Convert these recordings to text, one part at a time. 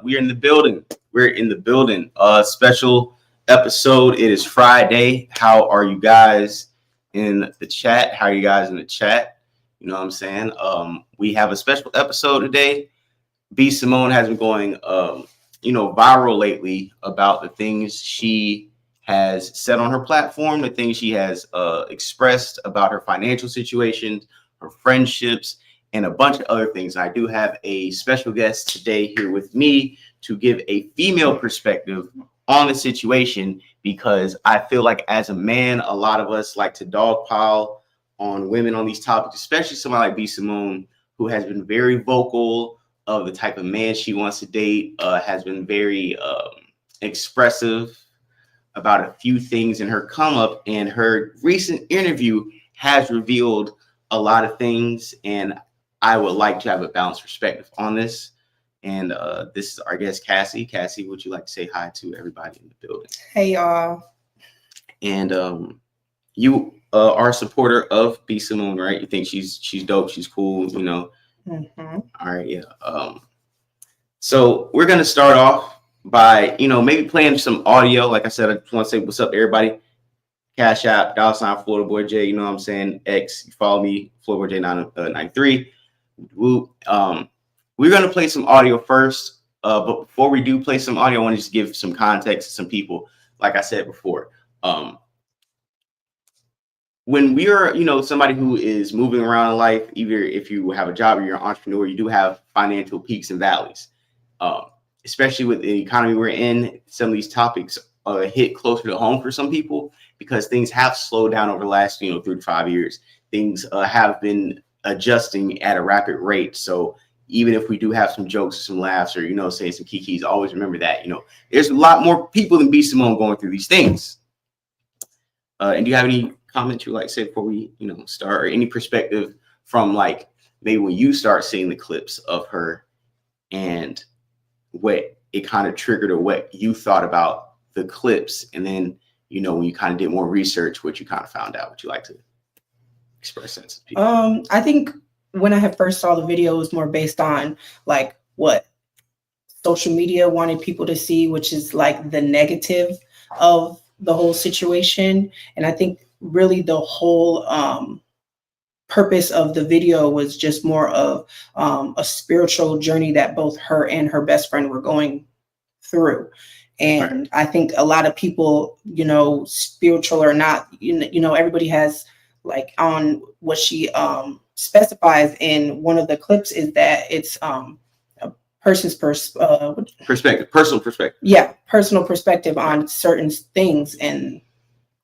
We're in the building. We're in the building. Special episode. It is Friday. How are you guys in the chat? How are you guys in the chat? You know what I'm saying? We have a special episode today. B Simone has been going, viral lately about the things she has said on her platform, the things she has expressed about her financial situation, her friendships, and a bunch of other things. I do have a special guest today here with me to give a female perspective on the situation because I feel like as a man, a lot of us like to dogpile on women on these topics, especially somebody like B Simone, who has been very vocal of the type of man she wants to date, has been very expressive about a few things in her come up, and her recent interview has revealed a lot of things, and I would like to have a balanced perspective on this. And this is our guest, Cassie. Cassie, would you like to say hi to everybody in the building? Hey, y'all. And you are a supporter of B Simone, right? You think she's dope, she's cool, you know? Mm-hmm. All right, yeah. So we're gonna start off by maybe playing some audio. Like I said, I just want to say what's up, everybody. Cash App, $ Florida Boy J. You know what I'm saying? X, you follow me, Florida Boy J 993. We're gonna play some audio first. But before we do play some audio, I want to just give some context to some people. Like I said before, when we are, somebody who is moving around in life, either if you have a job or you're an entrepreneur, you do have financial peaks and valleys. Especially with the economy we're in, some of these topics hit closer to home for some people because things have slowed down over the last 3 to 5 years. Things have been adjusting at a rapid rate. So even if we do have some jokes, some laughs, or say some kikis, always remember that there's a lot more people than B Simone going through these things. And do you have any comments you would like to say before we start, or any perspective from like maybe when you start seeing the clips of her and what it kind of triggered, or what you thought about the clips, and then when you kind of did more research, what you kind of found out? Would you like to express that to people? I think when I had first saw the video, it was more based on like what social media wanted people to see, which is like the negative of the whole situation. And I think really the whole purpose of the video was just more of a spiritual journey that both her and her best friend were going through. And I think a lot of people, spiritual or not, everybody has like on what she specifies in one of the clips is that it's a person's perspective, personal perspective. Yeah, personal perspective on certain things, and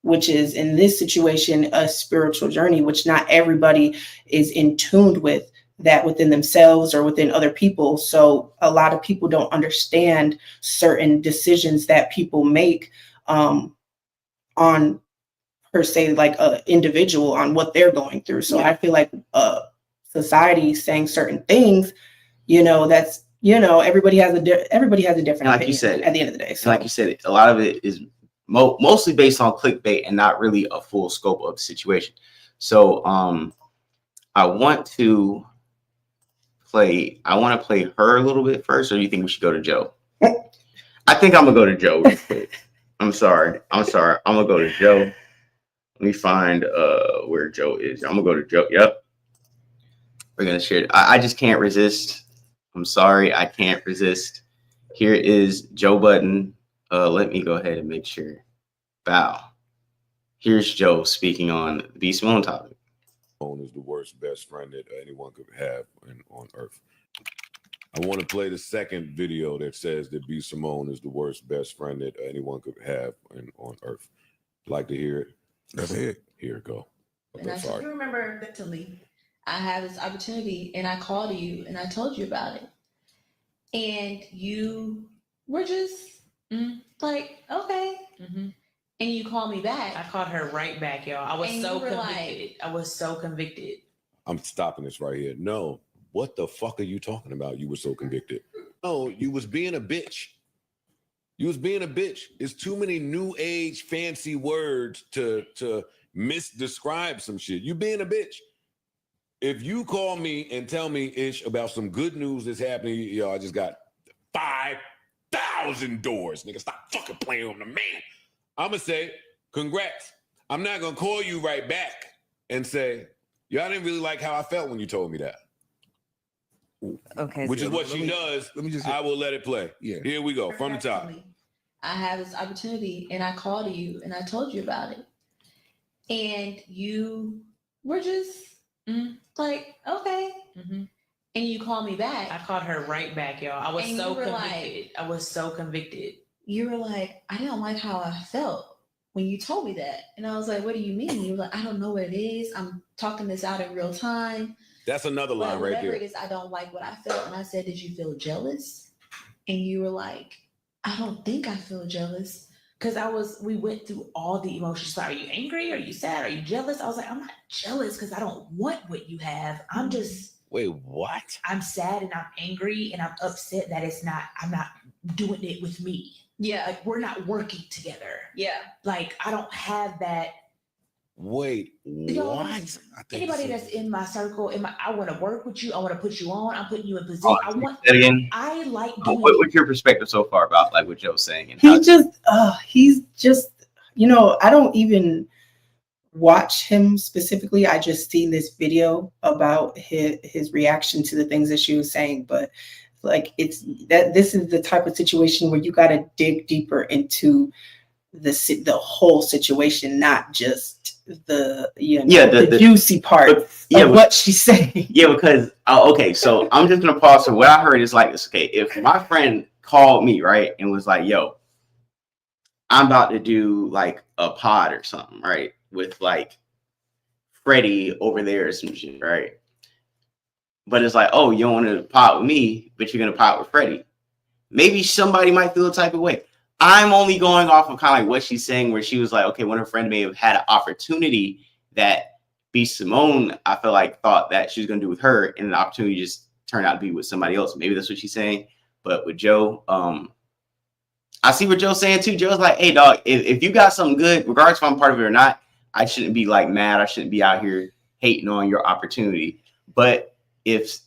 which is in this situation a spiritual journey, which not everybody is in tune with that within themselves or within other people. So a lot of people don't understand certain decisions that people make on per se like an individual on what they're going through. So I feel like society saying certain things, that's everybody has a different like opinion you said, at the end of the day. So like you said, a lot of it is mostly based on clickbait and not really a full scope of the situation. So I want to play her a little bit first, or do you think we should go to Joe? I think I'm gonna go to Joe real quick. I'm sorry. I'm gonna go to Joe. Let me find where Joe is. I'm gonna go to Joe. Yep. We're gonna share it. I just can't resist. I'm sorry, I can't resist. Here is Joe Budden. Let me go ahead and make sure. Bow. Here's Joe speaking on the B Simone topic. Is the worst best friend that anyone could have on earth. I want to play the second video that says that B Simone is the worst best friend that anyone could have on earth. Like to hear it? That's it. Here it go. And I said, you remember mentally, I had this opportunity and I called you and I told you about it. And you were just like, okay. Mm-hmm. And you called me back. I called her right back, y'all. I was so convicted. I was so convicted. I'm stopping this right here. No, what the fuck are you talking about? You were so convicted. No, you was being a bitch. You was being a bitch. It's too many new age fancy words to misdescribe some shit. You being a bitch. If you call me and tell me, Ish, about some good news that's happening, yo, I just got 5,000 doors. Nigga, stop fucking playing with the man. I'm going to say, congrats. I'm not going to call you right back and say, y'all didn't really like how I felt when you told me that. Okay. Which is what she does. Let me just. I will let it play. Yeah. Here we go, from the top. I have this opportunity and I called you and I told you about it. And you were just like, okay. Mm-hmm. And you called me back. I called her right back, y'all. I was And so you were convicted. I was so convicted. You were like, I didn't like how I felt when you told me that. And I was like, what do you mean? You were like, I don't know what it is. I'm talking this out in real time. That's another line right Whatever there. it is, I don't like what I felt. And I said, did you feel jealous? And you were like, I don't think I feel jealous. Because we went through all the emotions. Like, are you angry? Are you sad? Are you jealous? I was like, I'm not jealous because I don't want what you have. I'm just, Wait, what? I'm sad and I'm angry and I'm upset that I'm not doing it with me. Yeah. Like, we're not working together. Yeah. Like, I don't have that. Wait, Y'all, what? Anybody that's in my circle, I want to work with you. I want to put you on. I'm putting you in position. That again. I like doing What's your perspective so far about like what Joe's saying? And he's just, I don't even watch him specifically. I just seen this video about his reaction to the things that she was saying, but like this is the type of situation where you got to dig deeper into the whole situation, not just the juicy part of what she's saying. Yeah, because okay, so I'm just gonna pause. So what I heard is like this. Okay, if my friend called me, right, and was like, yo, I'm about to do like a pod or something, right, with like Freddie over there or some shit, right? But it's like, oh, you don't want to pod with me, but you're gonna pod with Freddie. Maybe somebody might feel a type of way. I'm only going off of kind of like what she's saying, where she was like, okay, when her friend may have had an opportunity that B. Simone, I feel like, thought that she was going to do with her, and the opportunity just turned out to be with somebody else. Maybe that's what she's saying. But with Joe, I see what Joe's saying too. Joe's like, hey, dog, if you got something good, regardless if I'm part of it or not, I shouldn't be like mad. I shouldn't be out here hating on your opportunity. But if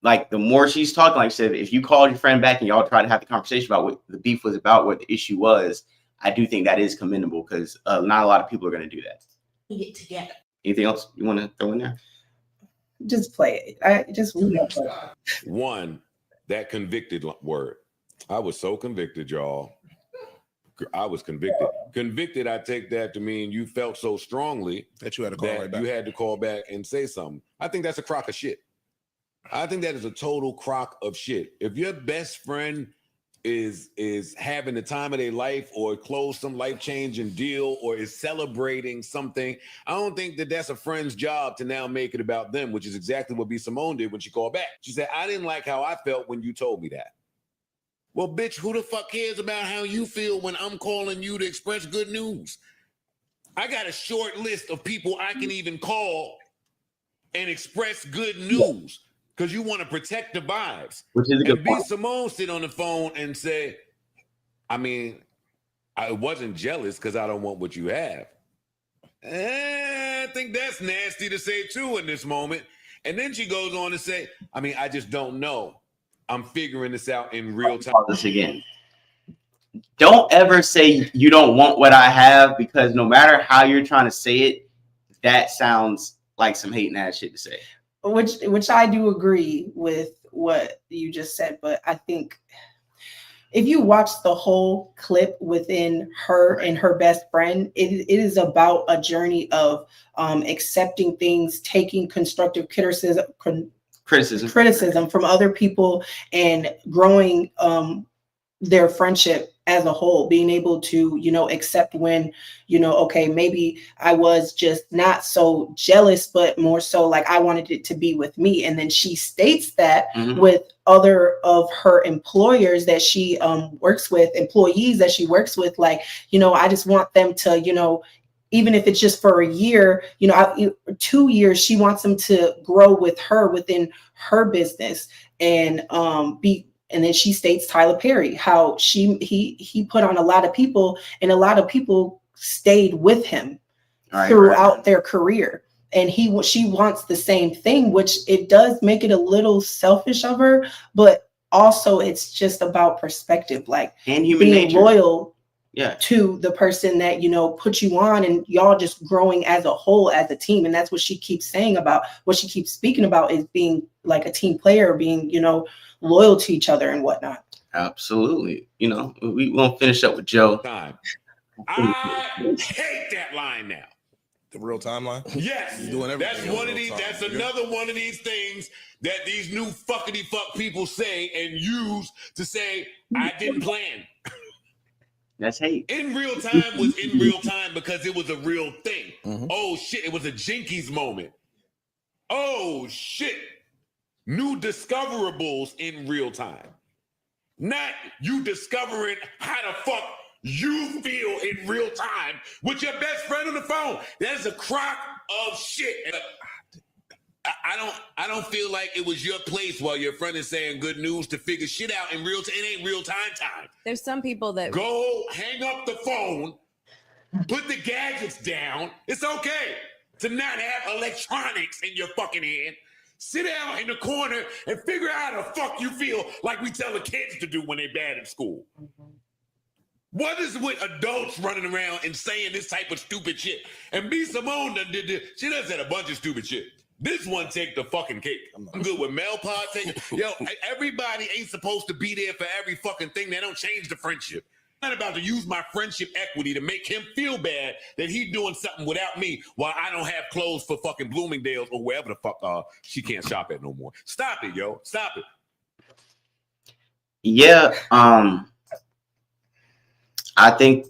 like the more she's talking, like I said, if you called your friend back and y'all try to have the conversation about what the beef was about, what the issue was, I do think that is commendable because not a lot of people are going to do that. We get together. Anything else you want to throw in there? Just play it. One, that convicted word. I was so convicted, y'all. I was convicted. Convicted, I take that to mean you felt so strongly that you had to call right back. You had to call back and say something. I think that's a crock of shit. I think that is a total crock of shit. If your best friend is having the time of their life or close some life-changing deal or is celebrating something, I don't think that that's a friend's job to now make it about them, which is exactly what B. Simone did when she called back. She said, I didn't like how I felt when you told me that. Well, bitch, who the fuck cares about how you feel when I'm calling you to express good news? I got a short list of people I can even call and express good news. Because you want to protect the vibes. Which is a good B. point. Simone sit on the phone and say, I mean, I wasn't jealous because I don't want what you have. I think that's nasty to say too in this moment. And then she goes on to say, I mean, I just don't know. I'm figuring this out in real time. This again. Don't ever say you don't want what I have, because no matter how you're trying to say it, that sounds like some hating ass shit to say. Which I do agree with what you just said, but I think if you watch the whole clip within her and her best friend, it is about a journey of accepting things, taking constructive criticism from other people, and growing their friendship as a whole, being able to, accept when, okay, maybe I was just not so jealous, but more so like I wanted it to be with me. And then she states that with other of her employers that she works with, employees that she works with, like, I just want them to, even if it's just for a year, 2 years, she wants them to grow with her within her business and be. And then she states Tyler Perry, how he put on a lot of people, and a lot of people stayed with him throughout their career. And she wants the same thing, which it does make it a little selfish of her, but also it's just about perspective, like And human being nature. loyal Yeah. to the person that, you know, put you on, and y'all just growing as a whole, as a team. And that's what she keeps saying about, what she keeps speaking about, is being like a team player, being, you know, loyal to each other and whatnot. Absolutely. You know, we won't finish up with Joe. Time. I hate that line now. The real timeline? Yes. You're doing everything That's in one of real these. time. That's Yeah. another one of these things that these new fuckity fuck people say and use to say, I didn't plan. That's hate. In real time was in real time because it was a real thing. Mhm. Oh shit, it was a Jinkies moment. Oh shit. New discoverables in real time. Not you discovering how the fuck you feel in real time with your best friend on the phone. That's a crock of shit. I don't feel like it was your place while your friend is saying good news to figure shit out in real time. It ain't real time. There's some people that Go hang up the phone, put the gadgets down. It's okay to not have electronics in your fucking hand. Sit down in the corner and figure out how the fuck you feel, like we tell the kids to do when they're bad at school. What is with adults running around and saying this type of stupid shit? And B. Simone did this. She done said a bunch of stupid shit. This one take the fucking cake. I'm good with Mel Pod taking. Yo, everybody ain't supposed to be there for every fucking thing. That don't change the friendship. I'm not about to use my friendship equity to make him feel bad that he doing something without me while I don't have clothes for fucking Bloomingdales or wherever the fuck she can't shop at no more. Stop it, yo. Stop it. Yeah. I think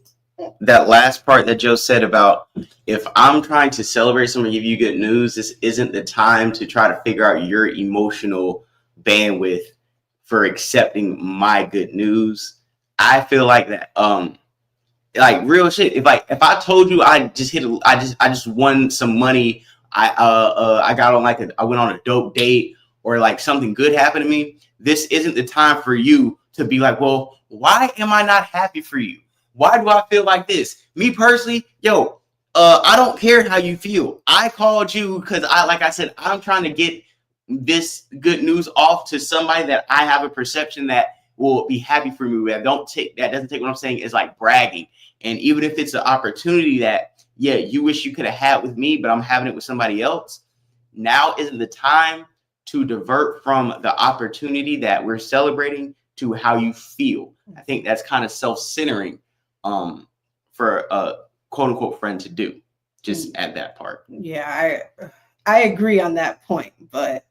that last part that Joe said about, if I'm trying to celebrate someone, give you good news, this isn't the time to try to figure out your emotional bandwidth for accepting my good news. I feel like that, like real shit. If I told you I just won some money, I got on I went on a dope date, or like something good happened to me, this isn't the time for you to be like, well, why am I not happy for you? Why do I feel like this? Me personally, yo, I don't care how you feel. I called you because like I said, I'm trying to get this good news off to somebody that I have a perception that will be happy for me. That doesn't take what I'm saying is like bragging. And even if it's an opportunity that, yeah, you wish you could have had with me, but I'm having it with somebody else, now isn't the time to divert from the opportunity that we're celebrating to how you feel. I think that's kind of self-centering for a quote unquote friend to do, just at that part. Yeah, I agree on that point, but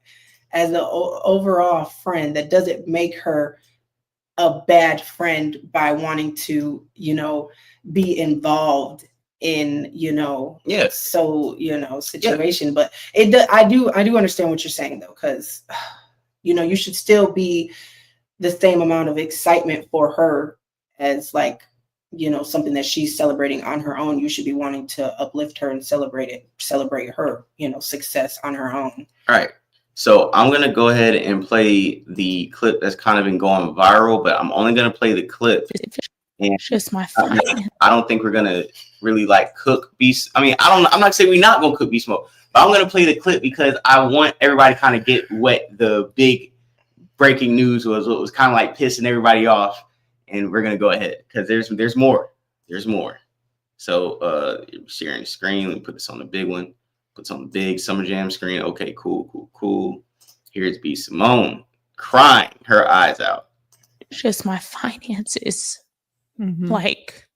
as an overall friend, that doesn't make her a bad friend by wanting to, you know, be involved in, you know, situation. But I do understand what you're saying though, because you know, you should still be the same amount of excitement for her as like, you know, something that she's celebrating on her own. You should be wanting to uplift her and celebrate her, you know, success on her own. All right. So I'm going to go ahead and play the clip that's kind of been going viral, but I'm only going to play the clip. And Just my I don't think we're going to really like cook beast. I mean, I'm not saying we're not going to cook beast smoke, but I'm going to play the clip because I want everybody to kind of get what the big breaking news was, what was kind of like pissing everybody off. And we're going to go ahead because there's more. There's more. So sharing the screen. Let me put this on the big one. Put this on the big Summer Jam screen. Okay, cool. Here's B. Simone crying her eyes out. Just my finances. Mm-hmm. Like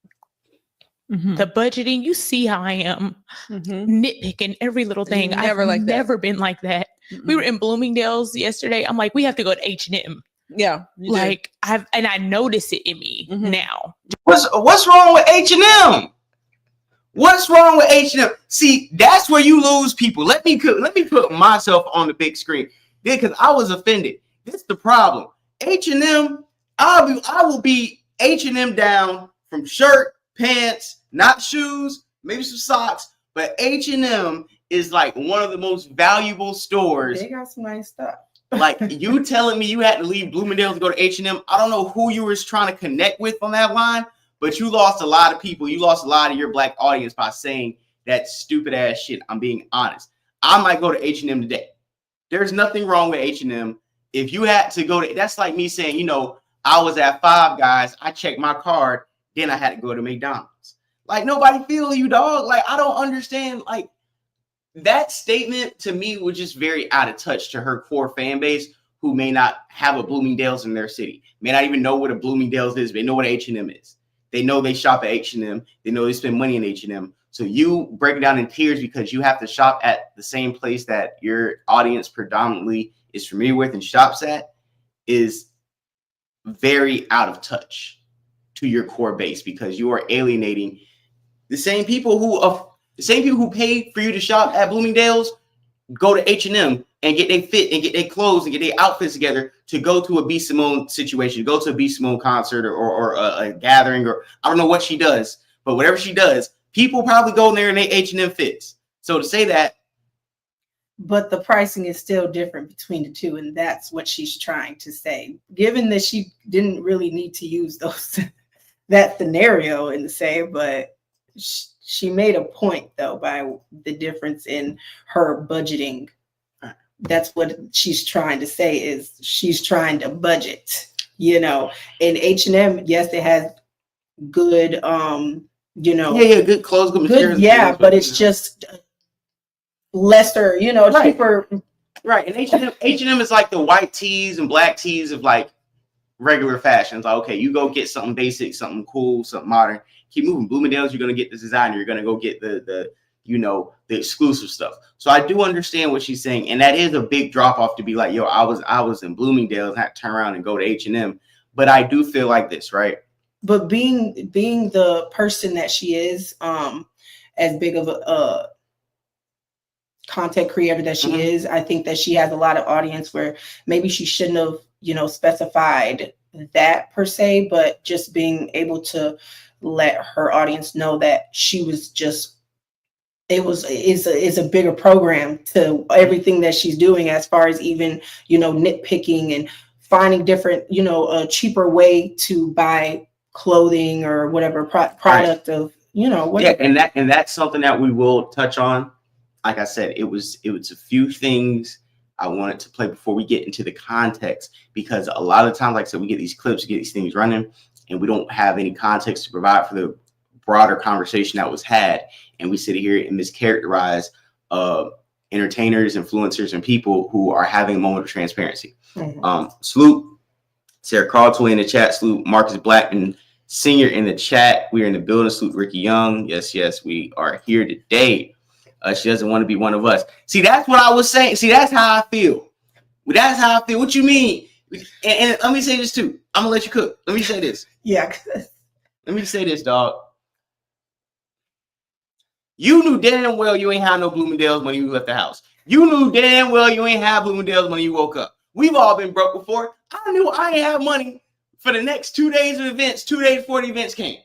the budgeting. You see how I am nitpicking every little thing. I've never been like that. We were in Bloomingdales yesterday. I'm like, we have to go to H&M. Yeah, like I notice it in me now. What's wrong with H&M? What's wrong with H&M? See, that's where you lose people. Let me put myself on the big screen because I was offended. This is the problem. H&M, I will be H&M down from shirt, pants, not shoes, maybe some socks, but H&M is like one of the most valuable stores. They got some nice stuff. Like you telling me you had to leave Bloomingdales to go to H&M. I don't know who you were trying to connect with on that line, but you lost a lot of people. You lost a lot of your black audience by saying that stupid ass shit. I'm being honest. I might go to H&M today. There's nothing wrong with H&M. if you had to go to, that's like me saying, you know, I was at Five Guys, I checked my card, then I had to go to McDonald's. Like, nobody feel you, dog. Like, I don't understand. Like, that statement to me was just very out of touch to her core fan base, who may not have a Bloomingdale's in their city, may not even know what a Bloomingdale's is. They know what H&M is. They know they shop at H&M. They know they spend money in H&M. So you break down in tears because you have to shop at the same place that your audience predominantly is familiar with and shops at is very out of touch to your core base, because you are alienating the same people who pay for you to shop at Bloomingdale's, go to H&M and get their fit and get their clothes and get their outfits together to go to a B. Simone situation, go to a B. Simone concert or a gathering, or I don't know what she does, but whatever she does, people probably go in there in their H&M fits. So to say that. But the pricing is still different between the two, and that's what she's trying to say. Given that she didn't really need to use that scenario in the same, but she made a point though by the difference in her budgeting. That's what she's trying to say, is she's trying to budget, you know. In H&M, yes, it has good, you know, good clothes, good materials. Yeah, but it's just lesser, you know, cheaper. Right, and H&M is like the white tees and black tees of like regular fashions. Like, okay, you go get something basic, something cool, something modern. Keep moving. Bloomingdale's, you're gonna get the designer. You're gonna go get the you know, the exclusive stuff. So I do understand what she's saying, and that is a big drop off to be like, yo, I was in Bloomingdale's and had to turn around and go to H&M. But I do feel like this, right? But being the person that she is, as big of a content creator that she is, I think that she has a lot of audience where maybe she shouldn't have, you know, specified that per se, but just being able to let her audience know that she was just, is a bigger program to everything that she's doing, as far as even, you know, nitpicking and finding different, you know, a cheaper way to buy clothing or whatever product of, you know, whatever. Yeah, and that's something that we will touch on. Like I said, it was a few things I wanted to play before we get into the context, because a lot of times, like I said, we get these clips, we get these things running, and we don't have any context to provide for the broader conversation that was had, and we sit here and mischaracterize entertainers, influencers, and people who are having a moment of transparency. Salute Sarah Caldwell in the chat. Salute Marcus Blackman Senior in the chat. We are in the building. Salute Ricky Young. Yes, we are here today. She doesn't want to be one of us. See, that's what I was saying. See, that's how I feel. That's how I feel. What you mean? And let me say this too. I'm gonna let you cook. Let me say this. Yeah. Let me say this, dog. You knew damn well you ain't have no Bloomingdale's when you left the house. You knew damn well you ain't have Bloomingdale's when you woke up. We've all been broke before. I knew I ain't have money for the next 2 days of events, 2 days before the events came.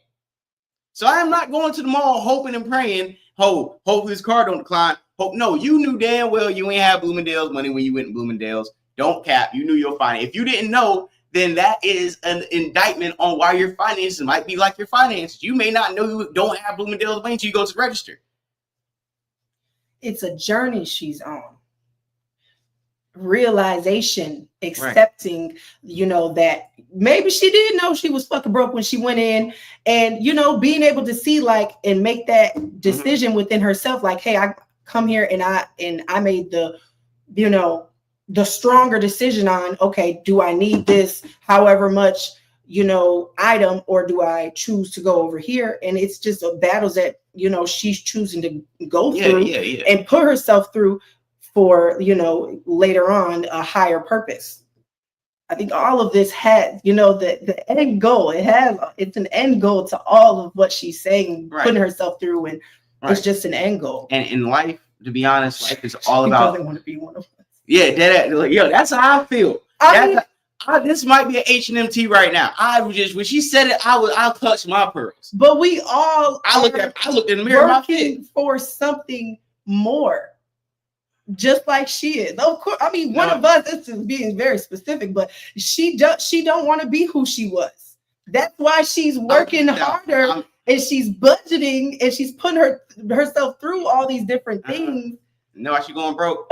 So I am not going to the mall hoping and praying, hopefully this car don't decline. No, you knew damn well you ain't have Bloomingdale's money when you went to Bloomingdale's. Don't cap. You knew you'll find it. If you didn't know, then that is an indictment on why your finances might be like your finances. You may not know you don't have Bloomingdale's money until you go to the register. It's a journey she's on. Realization, accepting, you know, that maybe she did know she was fucking broke when she went in, and, you know, being able to see, like, and make that decision within herself, like, hey, I come here and I made the, you know, the stronger decision on, okay, do I need this however much, you know, item, or do I choose to go over here? And it's just a battles that, you know, she's choosing to go through and put herself through for, you know, later on a higher purpose. I think all of this has, you know, the end goal. It's an end goal to all of what she's saying, putting herself through, and it's just an end goal. And in life, to be honest, life is all about. Doesn't want to be one of us. Yeah, that's how I feel. This might be an H&M right now. When she said it, I'll clutch my pearls. But we all I looked in the mirror, working for something more. Just like she is. Of course, I mean, one of us, this is being very specific, but she don't want to be who she was. That's why she's working harder, and she's budgeting, and she's putting herself through all these different things. You know why she going broke?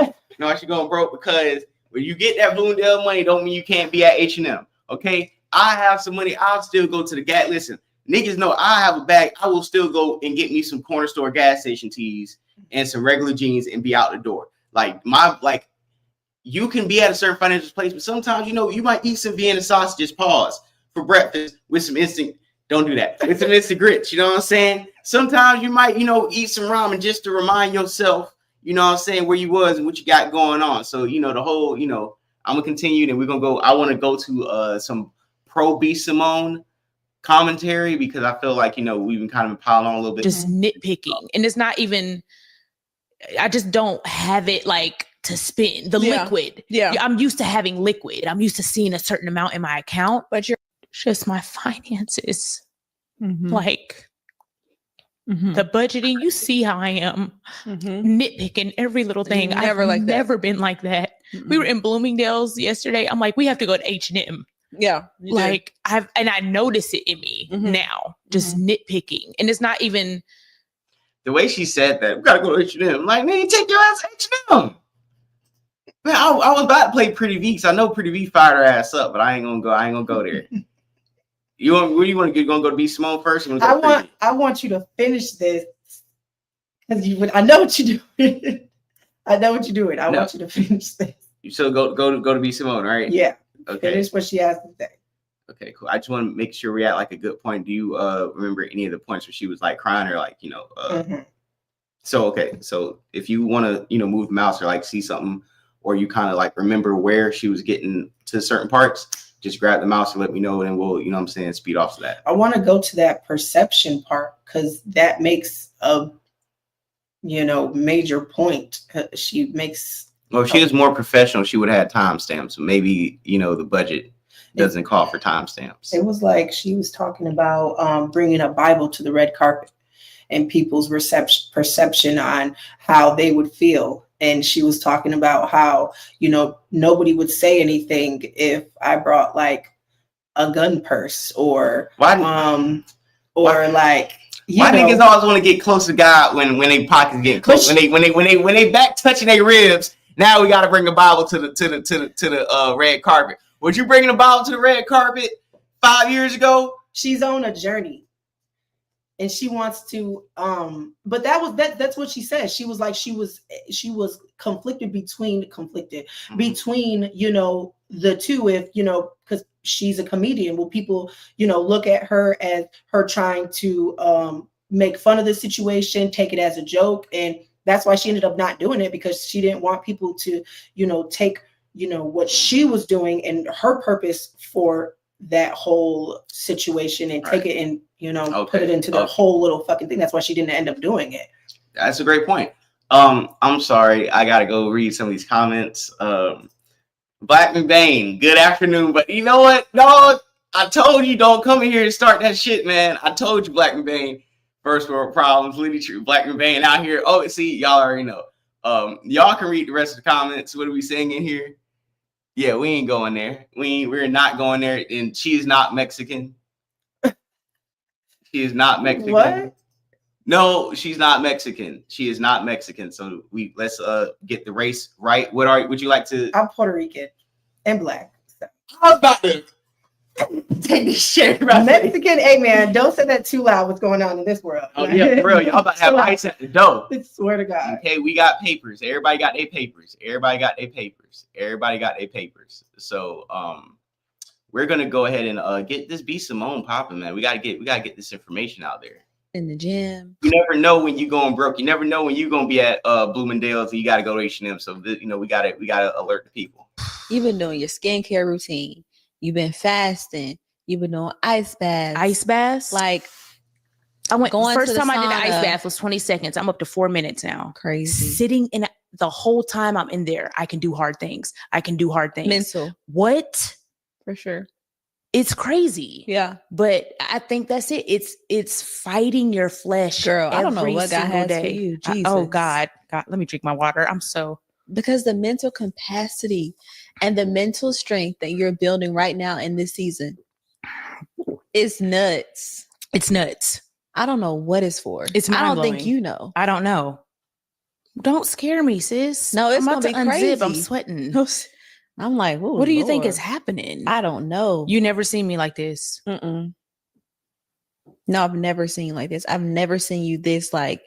Because when you get that Bloomingdale money, don't mean you can't be at H&M. Okay, I have some money. I'll still go to the gas. Listen, niggas know I have a bag. I will still go and get me some corner store gas station tees and some regular jeans and be out the door. You can be at a certain financial place, but sometimes, you might eat some Vienna sausages, pause, for breakfast with some instant. Don't do that. With some instant grits. You know what I'm saying? Sometimes you might, eat some ramen just to remind yourself, where you was and what you got going on. So, the whole, I'm going to continue and we're going to go. I want to go to some pro B Simone commentary because I feel like, we've been kind of piling on a little bit. Just nitpicking. And it's not even, I just don't have it like to spend the liquid. Yeah. I'm used to having liquid. I'm used to seeing a certain amount in my account, but just my finances. The budgeting, you see how I am nitpicking every little thing. I've never been like that. We were in Bloomingdales yesterday. I'm like, we have to go to H&M. Yeah. I notice it in me now, just nitpicking. And it's not even the way she said that. We gotta go to H&M. Like, man, take your ass to H&M. Man, I was about to play Pretty V, so I know Pretty V fired her ass up, but I ain't gonna go there. Where do you want to go? You gonna go to B Simone first? I want you to finish this because I know what you're doing. I know what you're doing. I want you to finish this. You still go to B Simone, right? Yeah. Okay. Finish what she has to say. Okay, cool. I just want to make sure we're at like a good point. Do you remember any of the points where she was like crying or like So okay, so if you want to move the mouse or like see something or you kind of like remember where she was getting to certain parts, just grab the mouse and let me know and we'll speed off to that. I want to go to that perception part because that makes a major point. She makes well, if she was more professional, she would have had timestamps. So maybe the budget doesn't call for timestamps. It was like she was talking about bringing a Bible to the red carpet and people's perception on how they would feel. And she was talking about how, nobody would say anything if I brought like a gun purse or why niggas always want to get close to God when they pockets get close, when they back touching their ribs. Now we got to bring a Bible to the red carpet. Was you bringing a Bible to the red carpet 5 years ago? She's on a journey. And she wants to, but that's what she said. She was like, she was conflicted between, the two, if, because she's a comedian. Will people, look at her as her trying to make fun of the situation, take it as a joke. And that's why she ended up not doing it because she didn't want people to, take, what she was doing and her purpose for that whole situation and take it and put it into the whole little fucking thing. That's why she didn't end up doing it. That's a great point. I'm sorry, I gotta go read some of these comments. Black McBain, good afternoon, but you know what? No, I told you don't come in here and start that shit, man. I told you, Black McBain, first world problems, literature. Black McBain out here. Oh, see, y'all already know. Y'all can read the rest of the comments. What are we saying in here? Yeah, we ain't going there. We're not going there. And she is not Mexican. She is not Mexican. What? No, she's not Mexican. She is not Mexican. So let's get the race right. Would you like to? I'm Puerto Rican and Black. So. I was about to take this shit. Mexican, hey man, don't say that too loud. What's going on in this world? Oh yeah, bro, y'all about to have ice at the door. I swear to God. Okay, we got papers. Everybody got their papers. So we're gonna go ahead and get this B Simone popping, man. We gotta get this information out there. In the gym. You never know when you're going broke. You never know when you're gonna be at Bloomingdales and you gotta go to H&M. So we gotta alert the people. You've been doing your skincare routine. You've been fasting. You've been doing ice baths. Ice baths? Like I went going first to time the I did an sauna. ice bath was 20 seconds. I'm up to 4 minutes now. Crazy. Sitting in the whole time I'm in there, I can do hard things. Mental. What? For sure. It's crazy. Yeah. But I think that's it. It's fighting your flesh. Girl, I don't know every what God single has day. for you. Jesus. Oh God, let me drink my water. Because the mental capacity and the mental strength that you're building right now in this season is nuts. It's nuts. I don't know what it's for. I don't think you know. I don't know. Don't scare me, sis. No, it's I'm about gonna to be crazy. unzip. I'm sweating. No, I'm like, what do you think is happening? I don't know. You never seen me like this. No, I've never seen you like this. I've never seen you this like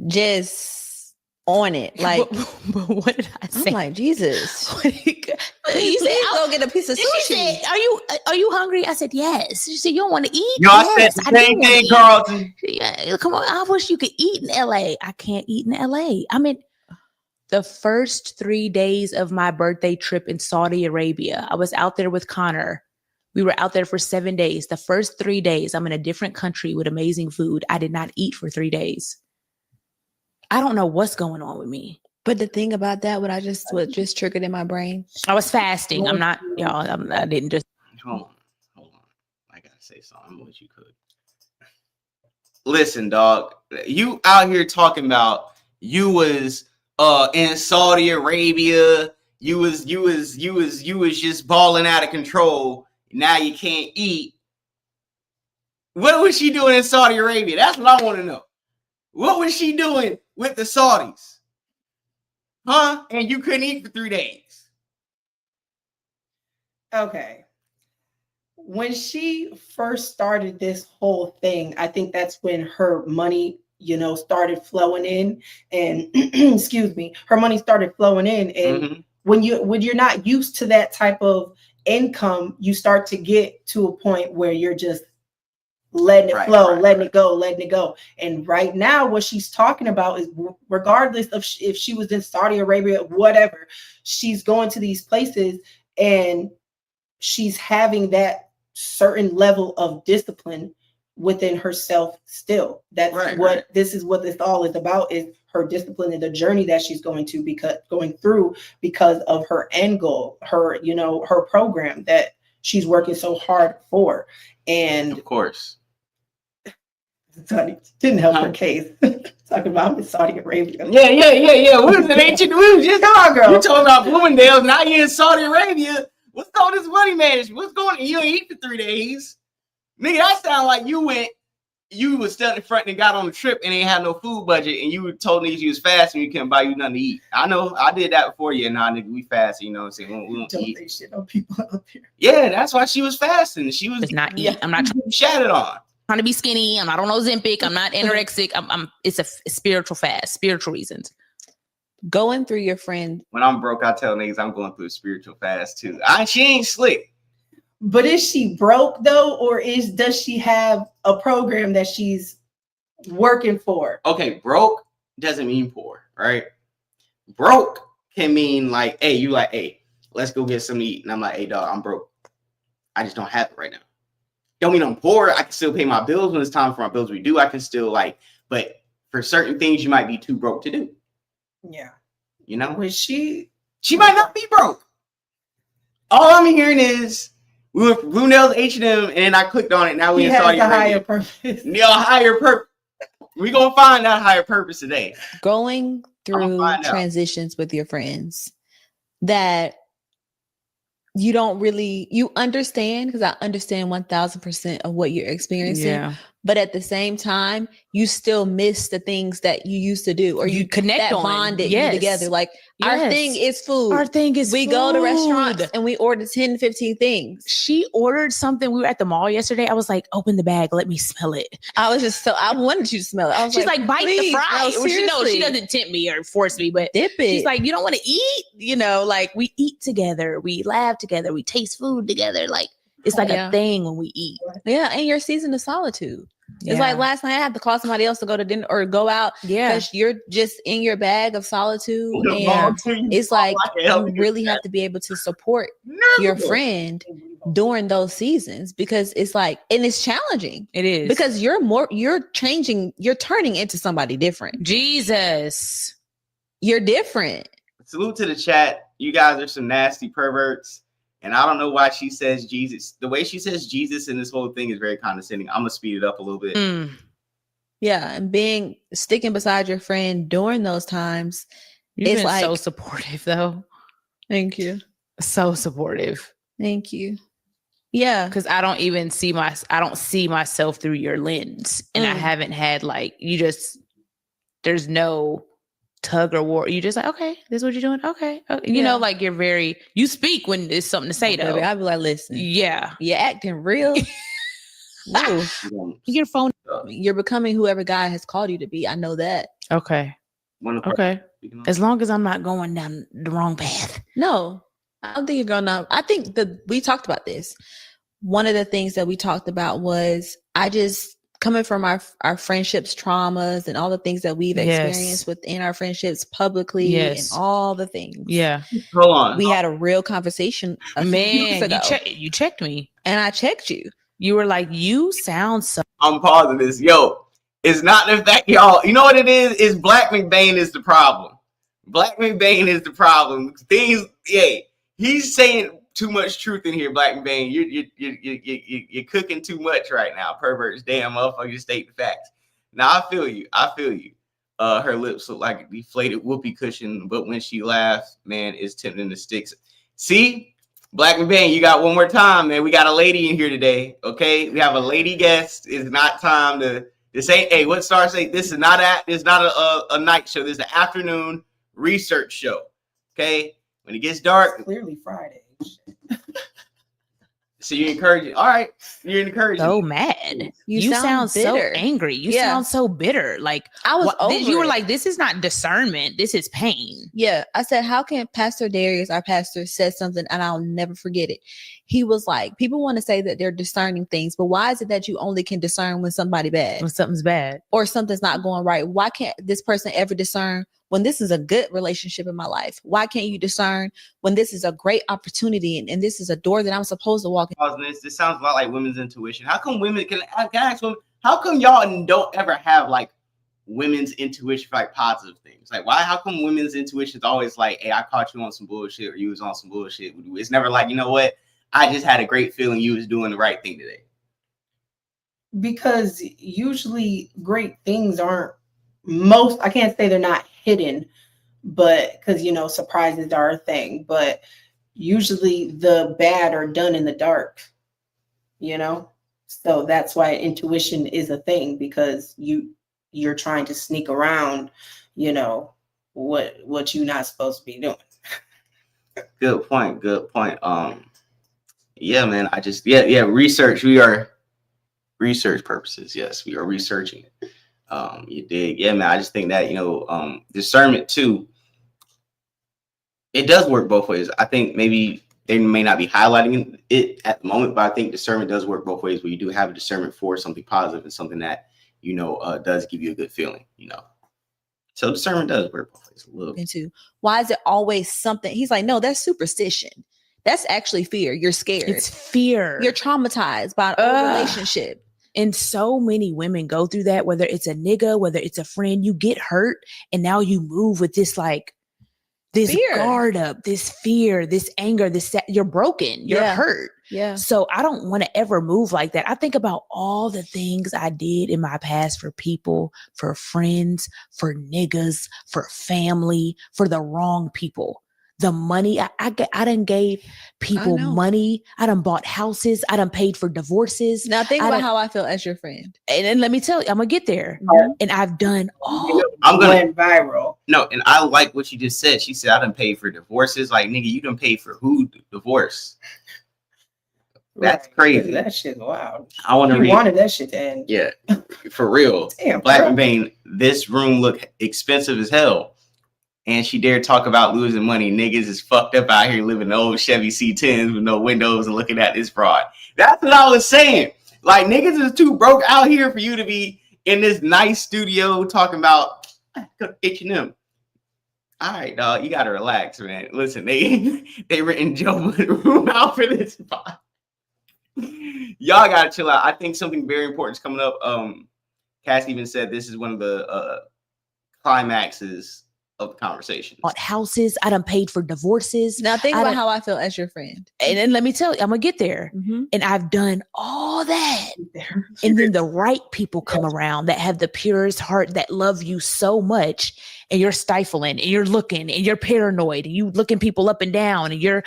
just on it. Like, but what did I say? I'm like, Jesus. You said, go get a piece of sushi. She said, are you hungry? I said, yes. She said, you don't want to eat? Yo, I said the same thing, Carlton. Yeah, come on. I wish you could eat in LA. I can't eat in LA. I mean, the first 3 days of my birthday trip in Saudi Arabia, I was out there with Connor. We were out there for 7 days. The first 3 days, I'm in a different country with amazing food. I did not eat for 3 days. I don't know what's going on with me. But the thing about that, what just triggered in my brain. I was fasting. I'm not, y'all. I didn't just. Hold on. I gotta say something. What you could. Listen, dog. You out here talking about you was in Saudi Arabia. You was just balling out of control. Now you can't eat. What was she doing in Saudi Arabia? That's what I want to know. What was she doing with the Saudis? Huh? And you couldn't eat for 3 days. Okay. When she first started this whole thing, I think that's when her money, started flowing in, and excuse me, her money started flowing in. And when you're not used to that type of income, you start to get to a point where you're just letting it flow, letting it go. And right now, what she's talking about is, regardless of if she was in Saudi Arabia, whatever, she's going to these places and she's having that certain level of discipline within herself still. That's this is what this all is about, is her discipline and the journey that she's going through because of her end goal, her, her program that she's working so hard for. And of course, didn't help her case. Talking about in Saudi Arabia. Yeah. What was it? Ain't you? We was just girl. You talking about Bloomingdales? Now you're in Saudi Arabia. What's going on this money management? What's going on? You ain't eat for 3 days. Nigga, that sound like you was standing in front and got on the trip and ain't had no food budget, and you told niggas you was fasting, you couldn't buy you nothing to eat. I know, I did that before you, and now nigga, we fast, you know what I'm saying? We don't eat. Say shit on people up here. Yeah, that's why she was fasting. She was not eat. I'm not shattered on. Trying to be skinny. I'm not on Ozempic. I'm not anorexic. It's a spiritual fast, spiritual reasons. Going through your friend. When I'm broke, I tell niggas I'm going through a spiritual fast too. She ain't slick. But is she broke though, or does she have a program that she's working for? Okay, broke doesn't mean poor, right? Broke can mean like, hey, let's go get something to eat. And I'm like, hey, dog, I'm broke. I just don't have it right now. Don't mean I'm poor. I can still pay my bills when it's time for my bills to be due. I can still but for certain things you might be too broke to do. Yeah. Was she might not be broke. All I'm hearing is we went from Bloomingdales H&M and I clicked on it. Now we in Saudi Arabia. Higher purpose. Higher purpose. We're going to find that higher purpose today. Going through transitions with your friends that you don't really, you understand, because I understand 1000% of what you're experiencing. Yeah. But at the same time, you still miss the things that you used to do, or you connect that on bonded you together. Like our thing is food. Our thing is we go to restaurants and we order 10, 15 things. She ordered something. We were at the mall yesterday. I was like, open the bag. Let me smell it. I was just I wanted you to smell it. She's like, bite the fry. She doesn't tempt me or force me, but dip it. She's like, you don't want to eat? Like we eat together. We laugh together. We taste food together. Like it's like a thing when we eat. Yeah. And your season of solitude. It's like last night I had to call somebody else to go to dinner or go out because you're just in your bag of solitude. And it's like you really have to be able to support your friend during those seasons, because it's like, and it's challenging. It is, because you're turning into somebody different. Jesus, you're different. Salute to the chat. You guys are some nasty perverts. And I don't know why she says Jesus. The way she says Jesus in this whole thing is very condescending. I'm going to speed it up a little bit. Yeah. And sticking beside your friend during those times. You've been so supportive though. Thank you. So supportive. Thank you. Yeah. Cause I don't see myself through your lens. And I haven't had there's no tug or war. You just like, okay, this is what you're doing. Okay. You know, like you speak when there's something to say, though. Baby, I'd be like, listen. Yeah. You're acting real. Your phone. You're becoming whoever God has called you to be. I know that. Okay. Okay. As long as I'm not going down the wrong path. No, I don't think you're going down. I think we talked about this. One of the things that we talked about was coming from our friendships, traumas, and all the things that we've experienced within our friendships publicly and all the things. Yeah. Hold on. We had a real conversation a few weeks ago. You checked me. And I checked you. You were like, you sound so. I'm pausing this. Yo, it's not the fact, y'all. You know what it is? It's Black McBain is the problem. Black McBain is the problem. He's saying too much truth in here, Black McBain. You're cooking too much right now, perverts. Damn, motherfucker, state the facts. Now I feel you. Her lips look like a deflated whoopee cushion, but when she laughs, man, it's tempting to stick. See? Black McBain, you got one more time, man. We got a lady in here today, okay? We have a lady guest. It's not time to say, hey, what Star say? This is not a night show. This is an afternoon research show, okay? When it gets dark. It's clearly Friday. So you're encouraging. All right. You're encouraging. So mad. You sound so angry. You sound so bitter. Like you were like, this is not discernment. This is pain. Yeah. I said, how can Pastor Darius, our pastor, said something and I'll never forget it. He was like, people want to say that they're discerning things, but why is it that you only can discern when somebody's bad? When something's bad. Or something's not going right. Why can't this person ever discern when this is a good relationship in my life? Why can't you discern when this is a great opportunity and this is a door that I'm supposed to walk in? This sounds a lot like women's intuition. How come women can I ask women? How come y'all don't ever have like women's intuition for like positive things? Like why? How come women's intuition is always like, hey, I caught you on some bullshit or you was on some bullshit? It's never like, you know what? I just had a great feeling you was doing the right thing today. Because usually great things aren't I can't say they're not hidden, but because surprises are a thing, but usually the bad are done in the dark, so that's why intuition is a thing, because you're trying to sneak around what you're not supposed to be doing. Good point. Yeah, man, research. We are research purposes. Yes, we are researching. You dig? Yeah, man. I just think that discernment too. It does work both ways. I think maybe they may not be highlighting it at the moment, but I think discernment does work both ways. Where you do have a discernment for something positive and something that does give you a good feeling. So discernment does work both ways a little. Into why is it always something? He's like, no, that's superstition. That's actually fear. You're scared. It's fear. You're traumatized by a relationship. And so many women go through that, whether it's a nigga, whether it's a friend, you get hurt. And now you move with this fear. Guard up, this fear, this anger, you're broken, you're hurt. Yeah. So I don't want to ever move like that. I think about all the things I did in my past for people, for friends, for niggas, for family, for the wrong people. The money I done gave people money. I done bought houses. I done paid for divorces. Now think about how I feel as your friend. And then let me tell you, I'm gonna get there. And I've done all. I'm gonna viral. No, and I like what you just said. She said I done paid for divorces. Like nigga, you done paid for who divorce? That's crazy. That shit's wild. I want to read. Wanted that shit to end. Yeah, for real. Damn, Black McBain, this room look expensive as hell. And she dared talk about losing money. Niggas is fucked up out here living in old Chevy C10s with no windows and looking at this fraud. That's what I was saying. Like, niggas is too broke out here for you to be in this nice studio talking about H&M. All right, dog, you got to relax, man. Listen, they renting Joe the room out for this spot. Y'all got to chill out. I think something very important is coming up. Cass even said this is one of the climaxes of the conversation. Bought houses. I done paid for divorces. Now think about how I feel as your friend. And then let me tell you, I'm gonna get there. And I've done all that. And then the right people come around that have the purest heart, that love you so much, and you're stifling and you're looking and you're paranoid and you looking people up and down and you're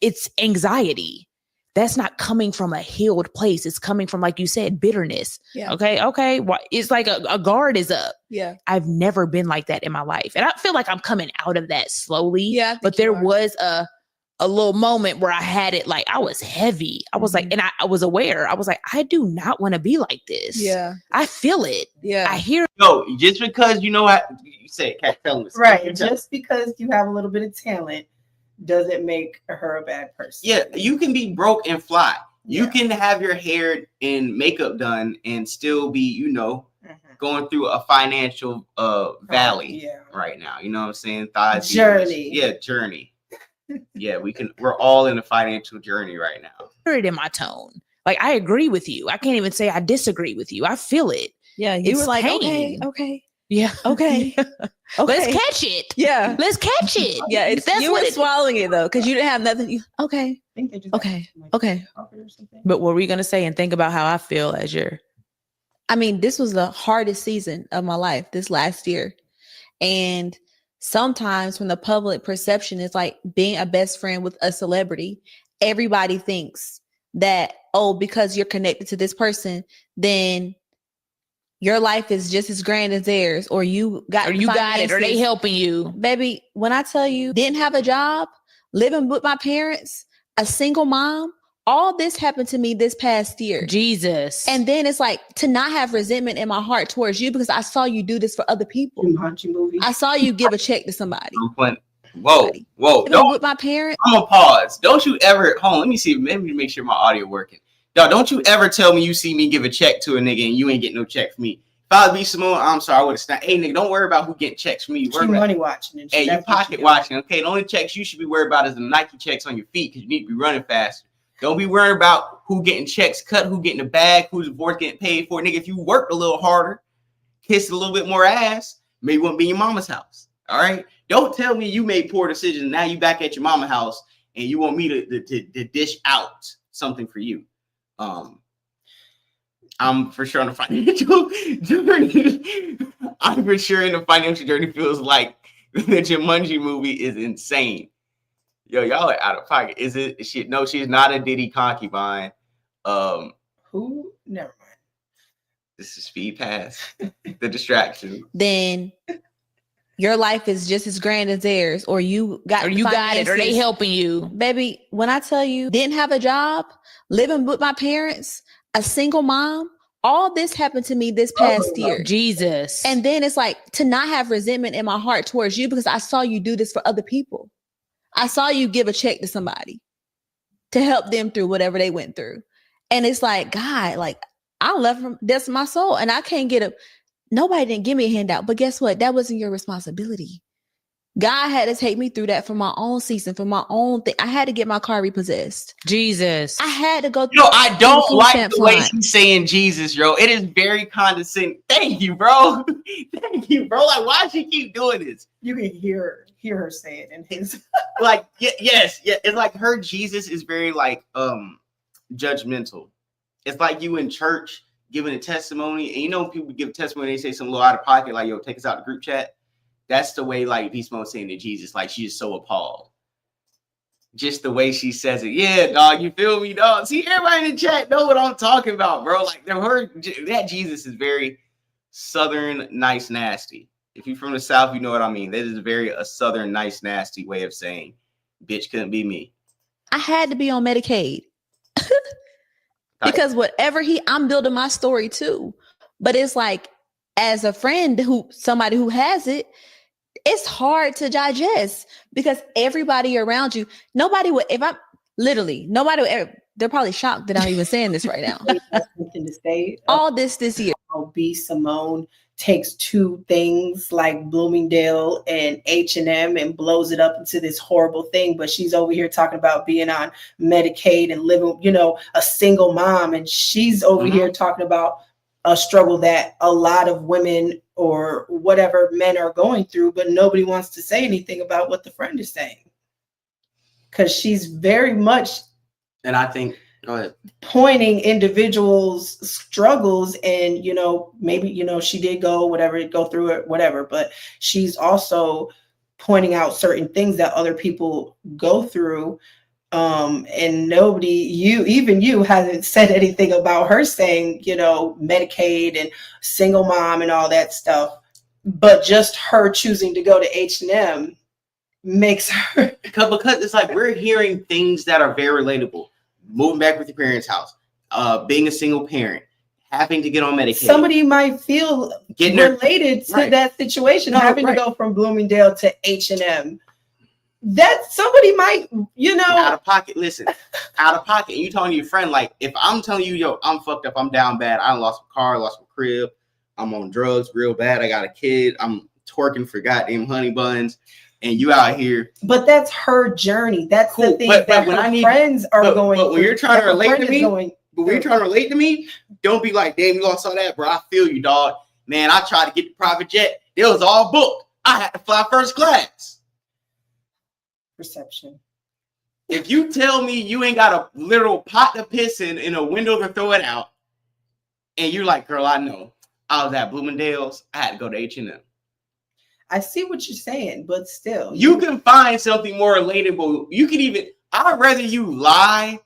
it's anxiety. that's not coming from a healed place. It's coming from, like you said, bitterness. Yeah. Okay. It's like a guard is up. Yeah. I've never been like that in my life. And I feel like I'm coming out of that slowly. Yeah. But there was a little moment where I had it, like I was heavy. I was like, and I was aware. I was like, I do not want to be like this. Yeah. I feel it. Yeah. I hear. No, just because you know what you say, can't tell me. Right. Just because you have a little bit of talent doesn't make her a bad person. Yeah, you can be broke and fly. You can have your hair and makeup done and still be, you know, going through a financial valley right now. You know what I'm saying? Journey. Journey. Yeah, we're all in a financial journey right now. I hear it in my tone. Like, I agree with you. I can't even say I disagree with you. I feel it. Yeah, you were like, okay. Yeah. Okay. Let's catch it. Yeah. Let's catch it. Yeah. You were swallowing it though, because you didn't have nothing. Okay. I think they just okay. But what were we going to say? And think about how I feel as this was the hardest season of my life this last year. And sometimes when the public perception is like being a best friend with a celebrity, everybody thinks that, because you're connected to this person, then your life is just as grand as theirs, or you got it, or they helping you. Baby, when I tell you, didn't have a job, living with my parents, a single mom, all this happened to me this past year. Jesus. And then it's like to not have resentment in my heart towards you because I saw you do this for other people. I saw you give a check to somebody. Whoa. Don't with my parents. I'm gonna pause. Don't you ever hold on, let me see. Let me make sure my audio working. Dog, don't you ever tell me you see me give a check to a nigga and you ain't get no check from me. If I was Simone, I'm sorry, I would have snapped. Hey nigga, don't worry about who getting checks from me. She money watching. Hey, you pocket watching. Okay, the only checks you should be worried about is the Nike checks on your feet because you need to be running faster. Don't be worried about who getting checks cut, who getting the bag, who's divorce getting paid for. Nigga, if you worked a little harder, kissed a little bit more ass, maybe you wouldn't be in your mama's house. All right? Don't tell me you made poor decisions. Now you back at your mama's house and you want me to dish out something for you. I'm for sure on the financial journey. I'm for sure in the financial journey feels like the Jumanji movie is insane. Yo, y'all are out of pocket. No, she's not a Diddy concubine. Who? Never mind. This is speed pass. The distraction. Then your life is just as grand as theirs, or you got it, or they helping you. Baby, when I tell you, didn't have a job, living with my parents, a single mom, all this happened to me this past year. Jesus. And then it's like to not have resentment in my heart towards you because I saw you do this for other people. I saw you give a check to somebody to help them through whatever they went through. And it's like, God, like I love him. That's my soul. And I can't nobody didn't give me a handout, but guess what? That wasn't your responsibility. God had to take me through that for my own season, for my own thing. I had to get my car repossessed. Jesus. I had to go through. Yo, I don't like the way she's saying Jesus, yo. It is very condescending. Thank you, bro. Thank you, bro. Like, why does she keep doing this? You can hear her say it in his like, yes. It's like her Jesus is very like judgmental. It's like you in church giving a testimony, and you know people give testimony, they say something a little out of pocket, like, yo, take us out the group chat. That's the way like B Simone saying to Jesus, like she's so appalled. Just the way she says it. Yeah, dog, you feel me, dog? See, everybody in the chat know what I'm talking about, bro. Like that Jesus is very Southern, nice, nasty. If you're from the South, you know what I mean. That is a Southern, nice, nasty way of saying, bitch couldn't be me. I had to be on Medicaid. Because whatever I'm building my story too. But it's like, as a friend somebody who has it, it's hard to digest because everybody around you, they're probably shocked that I'm even saying this right now. All this year. B Simone takes two things like Bloomingdale and H&M and blows it up into this horrible thing. But she's over here talking about being on Medicaid and living, a single mom. And she's over here talking about a struggle that a lot of women or whatever men are going through, but nobody wants to say anything about what the friend is saying. Because she's very much, and I think, go ahead, pointing individuals' struggles and, maybe, she did go through it, whatever, but she's also pointing out certain things that other people go through And nobody, even you hasn't said anything about her saying, Medicaid and single mom and all that stuff. But just her choosing to go to H&M makes her. Because it's like we're hearing things that are very relatable. Moving back with your parents' house, being a single parent, having to get on Medicaid. Somebody might feel related to that situation, having to go from Bloomingdale to H&M. That somebody might, out of pocket. Listen, out of pocket. You telling your friend, like, if I'm telling you, yo, I'm fucked up, I'm down bad, I lost my car, lost my crib, I'm on drugs real bad, I got a kid, I'm twerking for goddamn honey buns, and you out here. But that's her journey. That's cool. The thing that when friends are going. But when you're trying to relate to me, don't be like, damn, you all saw that, bro. I feel you, dog. Man, I tried to get the private jet. It was all booked. I had to fly first class. Perception. If you tell me you ain't got a literal pot to piss in a window to throw it out, and you're like, girl, I know. I was at Bloomingdales. I had to go to H&M. I see what you're saying, but still. You can find something more relatable. You can even, I'd rather you lie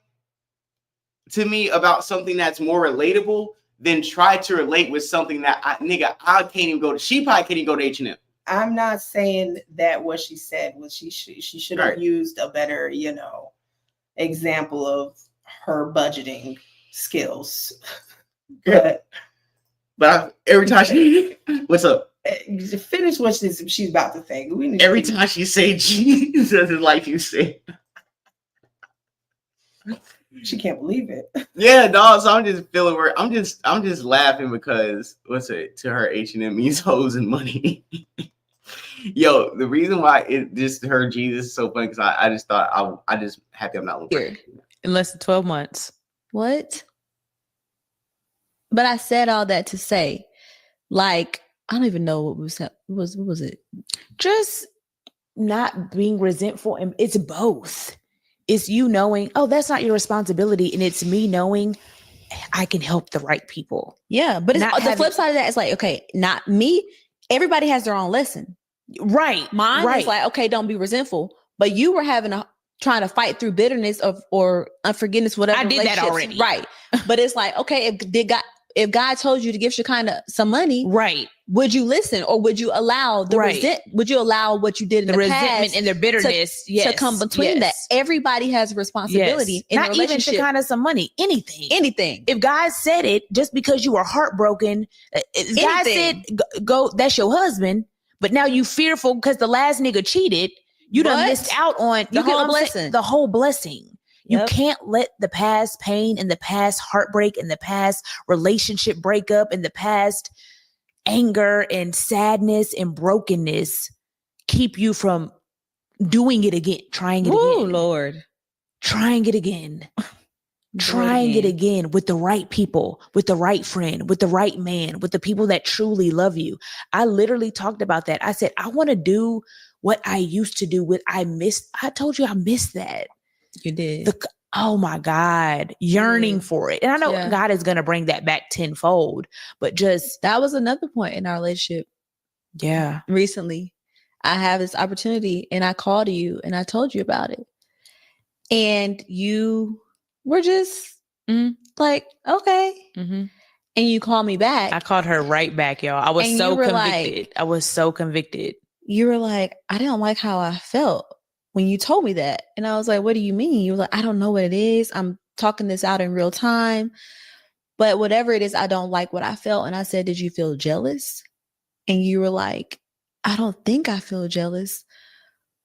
to me about something that's more relatable than try to relate with something that I can't even go to. She probably can't even go to H&M. I'm not saying that what she said was she should have used a better, example of her budgeting skills. But every time she, what's up? Finish what she's about to say. Every time she say Jesus, it's like you say. She can't believe it. Yeah, dog. So I'm just feeling where I'm just laughing because to her H&M means hoes and money. Yo, the reason why it just her Jesus is so funny because I just thought I just happy I'm not looking in less than 12 months. What? But I said all that to say, like, I don't even know what was it? Just not being resentful, and it's both. It's you knowing, oh, that's not your responsibility, and it's me knowing I can help the right people. Yeah, but the flip side of that is like, okay, not me. Everybody has their own lesson. Right. Mine is like, okay, don't be resentful. But you were trying to fight through bitterness or unforgiveness, whatever. I did that already. Right. But it's like, okay, if God told you to give Shekinah some money, right, would you listen, or would you allow would you allow what you did in the resentment past and the bitterness to come between that? Everybody has a responsibility in not a relationship. Even Shekinah some money, anything. If God said it, just because you were heartbroken, God said, go, that's your husband, but now you fearful because the last nigga cheated, you done missed out on the whole blessing. You can't let the past pain and the past heartbreak and the past relationship breakup and the past anger and sadness and brokenness keep you from doing it again, trying it again. Oh, Lord. Trying it again. Trying it again with the right people, with the right friend, with the right man, with the people that truly love you. I literally talked about that. I said, I want to do what I used to do. I told you I missed that. You did. Oh my God, yearning for it. And I know God is going to bring that back tenfold, but just. That was another point in our relationship. Yeah. Recently, I have this opportunity and I called you and I told you about it. And you were just like, okay. Mm-hmm. And you called me back. I called her right back, y'all. I was so convicted. I was so convicted. You were like, I didn't like how I felt when you told me that. And I was like, what do you mean? You were like, I don't know what it is. I'm talking this out in real time. But whatever it is, I don't like what I felt. And I said, did you feel jealous? And you were like, I don't think I feel jealous.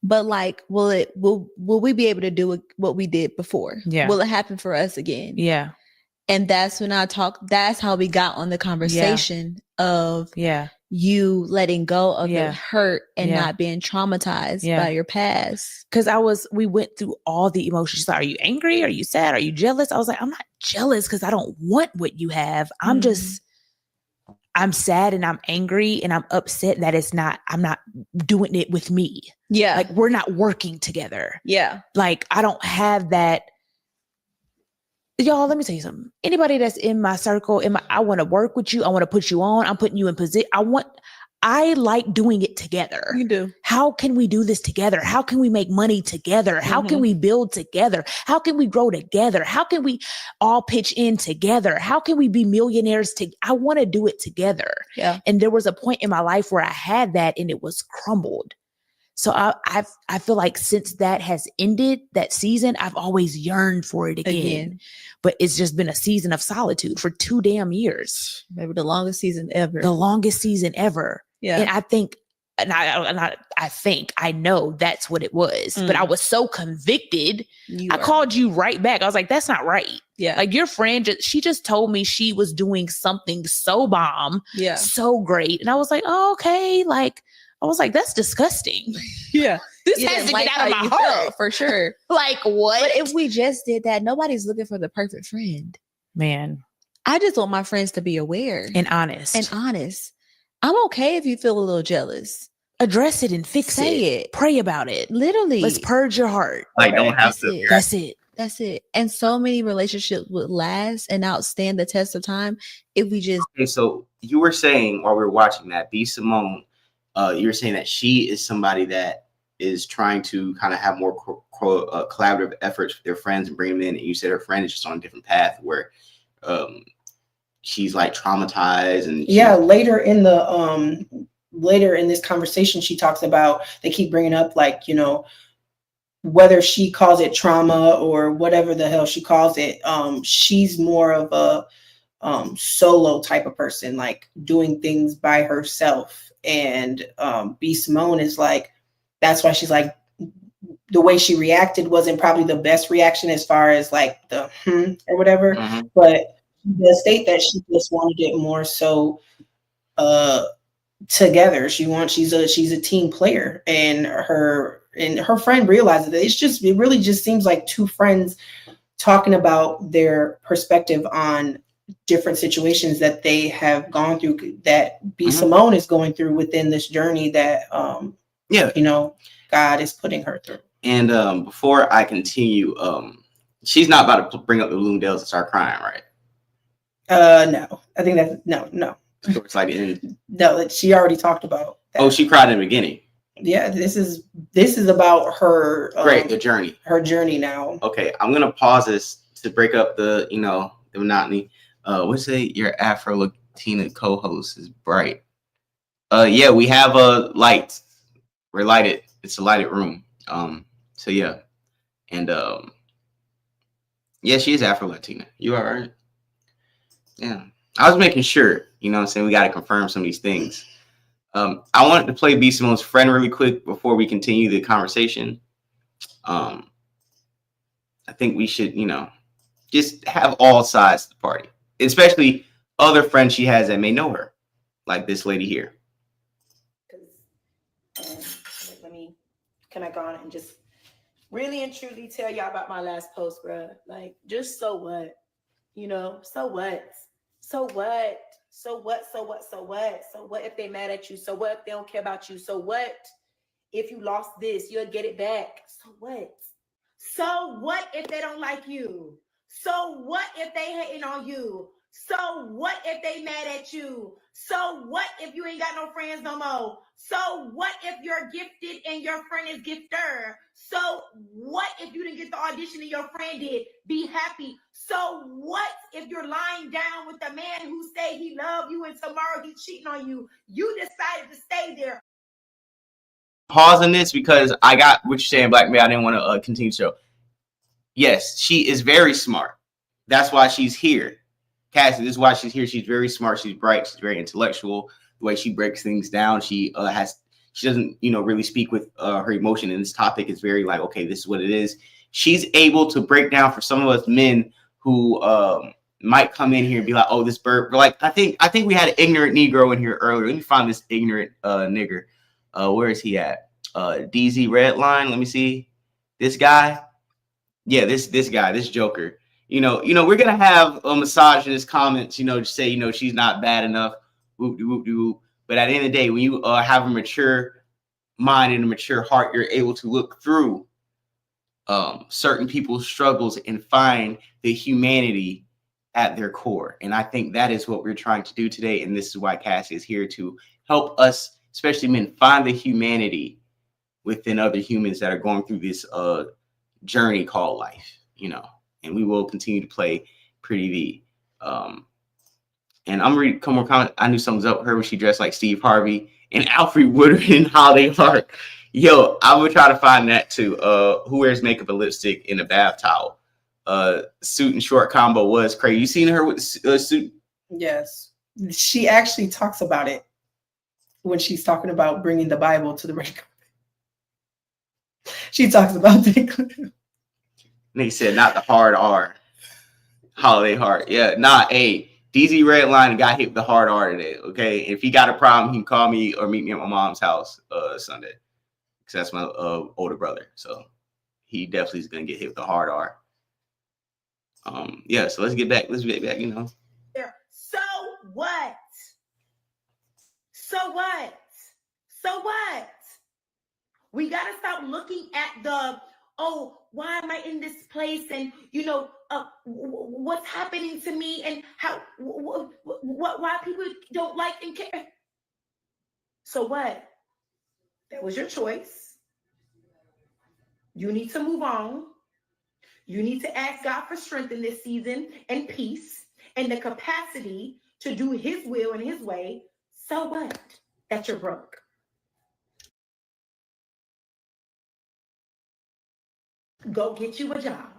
But like, will we be able to do what we did before? Yeah. Will it happen for us again? Yeah. And that's when that's how we got on the conversation of you letting go of the hurt and not being traumatized by your past. Because we went through all the emotions. She's like, are you angry? Are you sad? Are you jealous? I was like, I'm not jealous because I don't want what you have. I'm I'm sad and I'm angry and I'm upset that I'm not doing it with me. Yeah. Like we're not working together. Yeah. Like I don't have that. Y'all, let me tell you something. Anybody that's in my circle, I want to work with you. I want to put you on. I'm putting you in position. I like doing it together. You do. How can we do this together? How can we make money together? How can we build together? How can we grow together? How can we all pitch in together? How can we be millionaires? I want to do it together. Yeah. And there was a point in my life where I had that and it was crumbled. So I feel like since that has ended, that season, I've always yearned for it again. But it's just been a season of solitude for 2 damn years. Maybe the longest season ever. The longest season ever. Yeah. And I think, I know that's what it was. But I was so convicted. I called you right back. I was like, that's not right. Yeah. Like your friend, she just told me she was doing something so bomb. Yeah. So great. And I was like, oh, okay. Like, I was like, that's disgusting. Yeah. This has to get out of my heart. For sure. Like, what? But if we just did that, nobody's looking for the perfect friend. Man. I just want my friends to be aware. And honest. I'm okay if you feel a little jealous. Address it and fix it. Say it. Pray about it. Literally. Let's purge your heart. Like, don't have to. That's it. That's it. And so many relationships would last and outstand the test of time if we just. Okay, so you were saying while we were watching that, B. Simone, you were saying that she is somebody that is trying to kind of have more collaborative efforts with their friends and bring them in. And you said her friend is just on a different path where she's like traumatized. And later in this conversation, she talks about, they keep bringing up like, whether she calls it trauma or whatever the hell she calls it. She's more of a solo type of person, like doing things by herself. And B. Simone is like, that's why she's like, the way she reacted wasn't probably the best reaction as far as like the or whatever. But the state that she just wanted it more so together. She's a team player, and her friend realizes that it really just seems like two friends talking about their perspective on different situations that they have gone through, that B. Simone is going through within this journey that God is putting her through. And before I continue, she's not about to bring up the Bloomingdales and start crying, right? No, I think that's no. So it's like no, that she already talked about that. Oh, she cried in the beginning. Yeah, this is about her the journey. Her journey now. Okay, I'm gonna pause this to break up the the monotony. What's your Afro Latina co-host is bright. Yeah, we have a light. We're lighted. It's a lighted room. So yeah. And yeah, she is Afro Latina. You all right? Yeah. I was making sure, what I'm saying? We got to confirm some of these things. I wanted to play B. Simone's friend really quick before we continue the conversation. I think we should, just have all sides of the party, especially other friends she has that may know her, like this lady here. Can I go on and just really and truly tell y'all about my last post, bro? Like, just so what? So what? So what? So what? So what? So what? So what if they mad at you? So what if they don't care about you? So what if you lost this? You'll get it back. So what? So what if they don't like you? So what if they hating on you? So what if they mad at you? So what if you ain't got no friends no more? So what if you're gifted and your friend is gifter? So what if you didn't get the audition and your friend did? Be happy. So what if you're lying down with a man who say he loved you and tomorrow he's cheating on you? You decided to stay there. Pausing this because I got what you're saying, Black Man. I didn't want to continue the show. Yes, she is very smart. That's why she's here. Cassie, this is why she's here. She's very smart. She's bright. She's very intellectual. The way she breaks things down, she doesn't, really speak with her emotion. And this topic is very like, okay, this is what it is. She's able to break down for some of us men who might come in here and be like, oh, this bird. Like, I think we had an ignorant Negro in here earlier. Let me find this ignorant nigger. Where is he at? DZ Redline. Let me see. This guy. Yeah, this guy, this Joker. We're gonna have a misogynist comments, just say, she's not bad enough. Whoop de whoop de whoop. But at the end of the day, when you have a mature mind and a mature heart, you're able to look through certain people's struggles and find the humanity at their core. And I think that is what we're trying to do today. And this is why Cassie is here to help us especially men, find the humanity within other humans that are going through this journey called life, you know. And we will continue to play Pretty V. And I'm reading come more comment. I knew something's up with her when she dressed like Steve Harvey and Alfred Woodard in Holiday Heart. Yo, I would try to find that too. Who wears makeup and lipstick in a bath towel? Suit and short combo was crazy. You seen her with the suit? Yes. She actually talks about it when she's talking about bringing the Bible to the red carpet. She talks about that. They said not the hard R. Holiday Heart. Yeah, not a DZ Redline got hit with the hard R today. Okay. If he got a problem, he can call me or meet me at my mom's house Sunday. Because that's my older brother. So he definitely is gonna get hit with the hard R. Yeah, so let's get back, you know. So what? So what? So what? We got to stop looking at the, oh, why am I in this place? And, you know, what's happening to me and how, why people don't like and care. So what? That was your choice. You need to move on. You need to ask God for strength in this season and peace and the capacity to do his will and his way. So what? That you're broke. Go get you a job.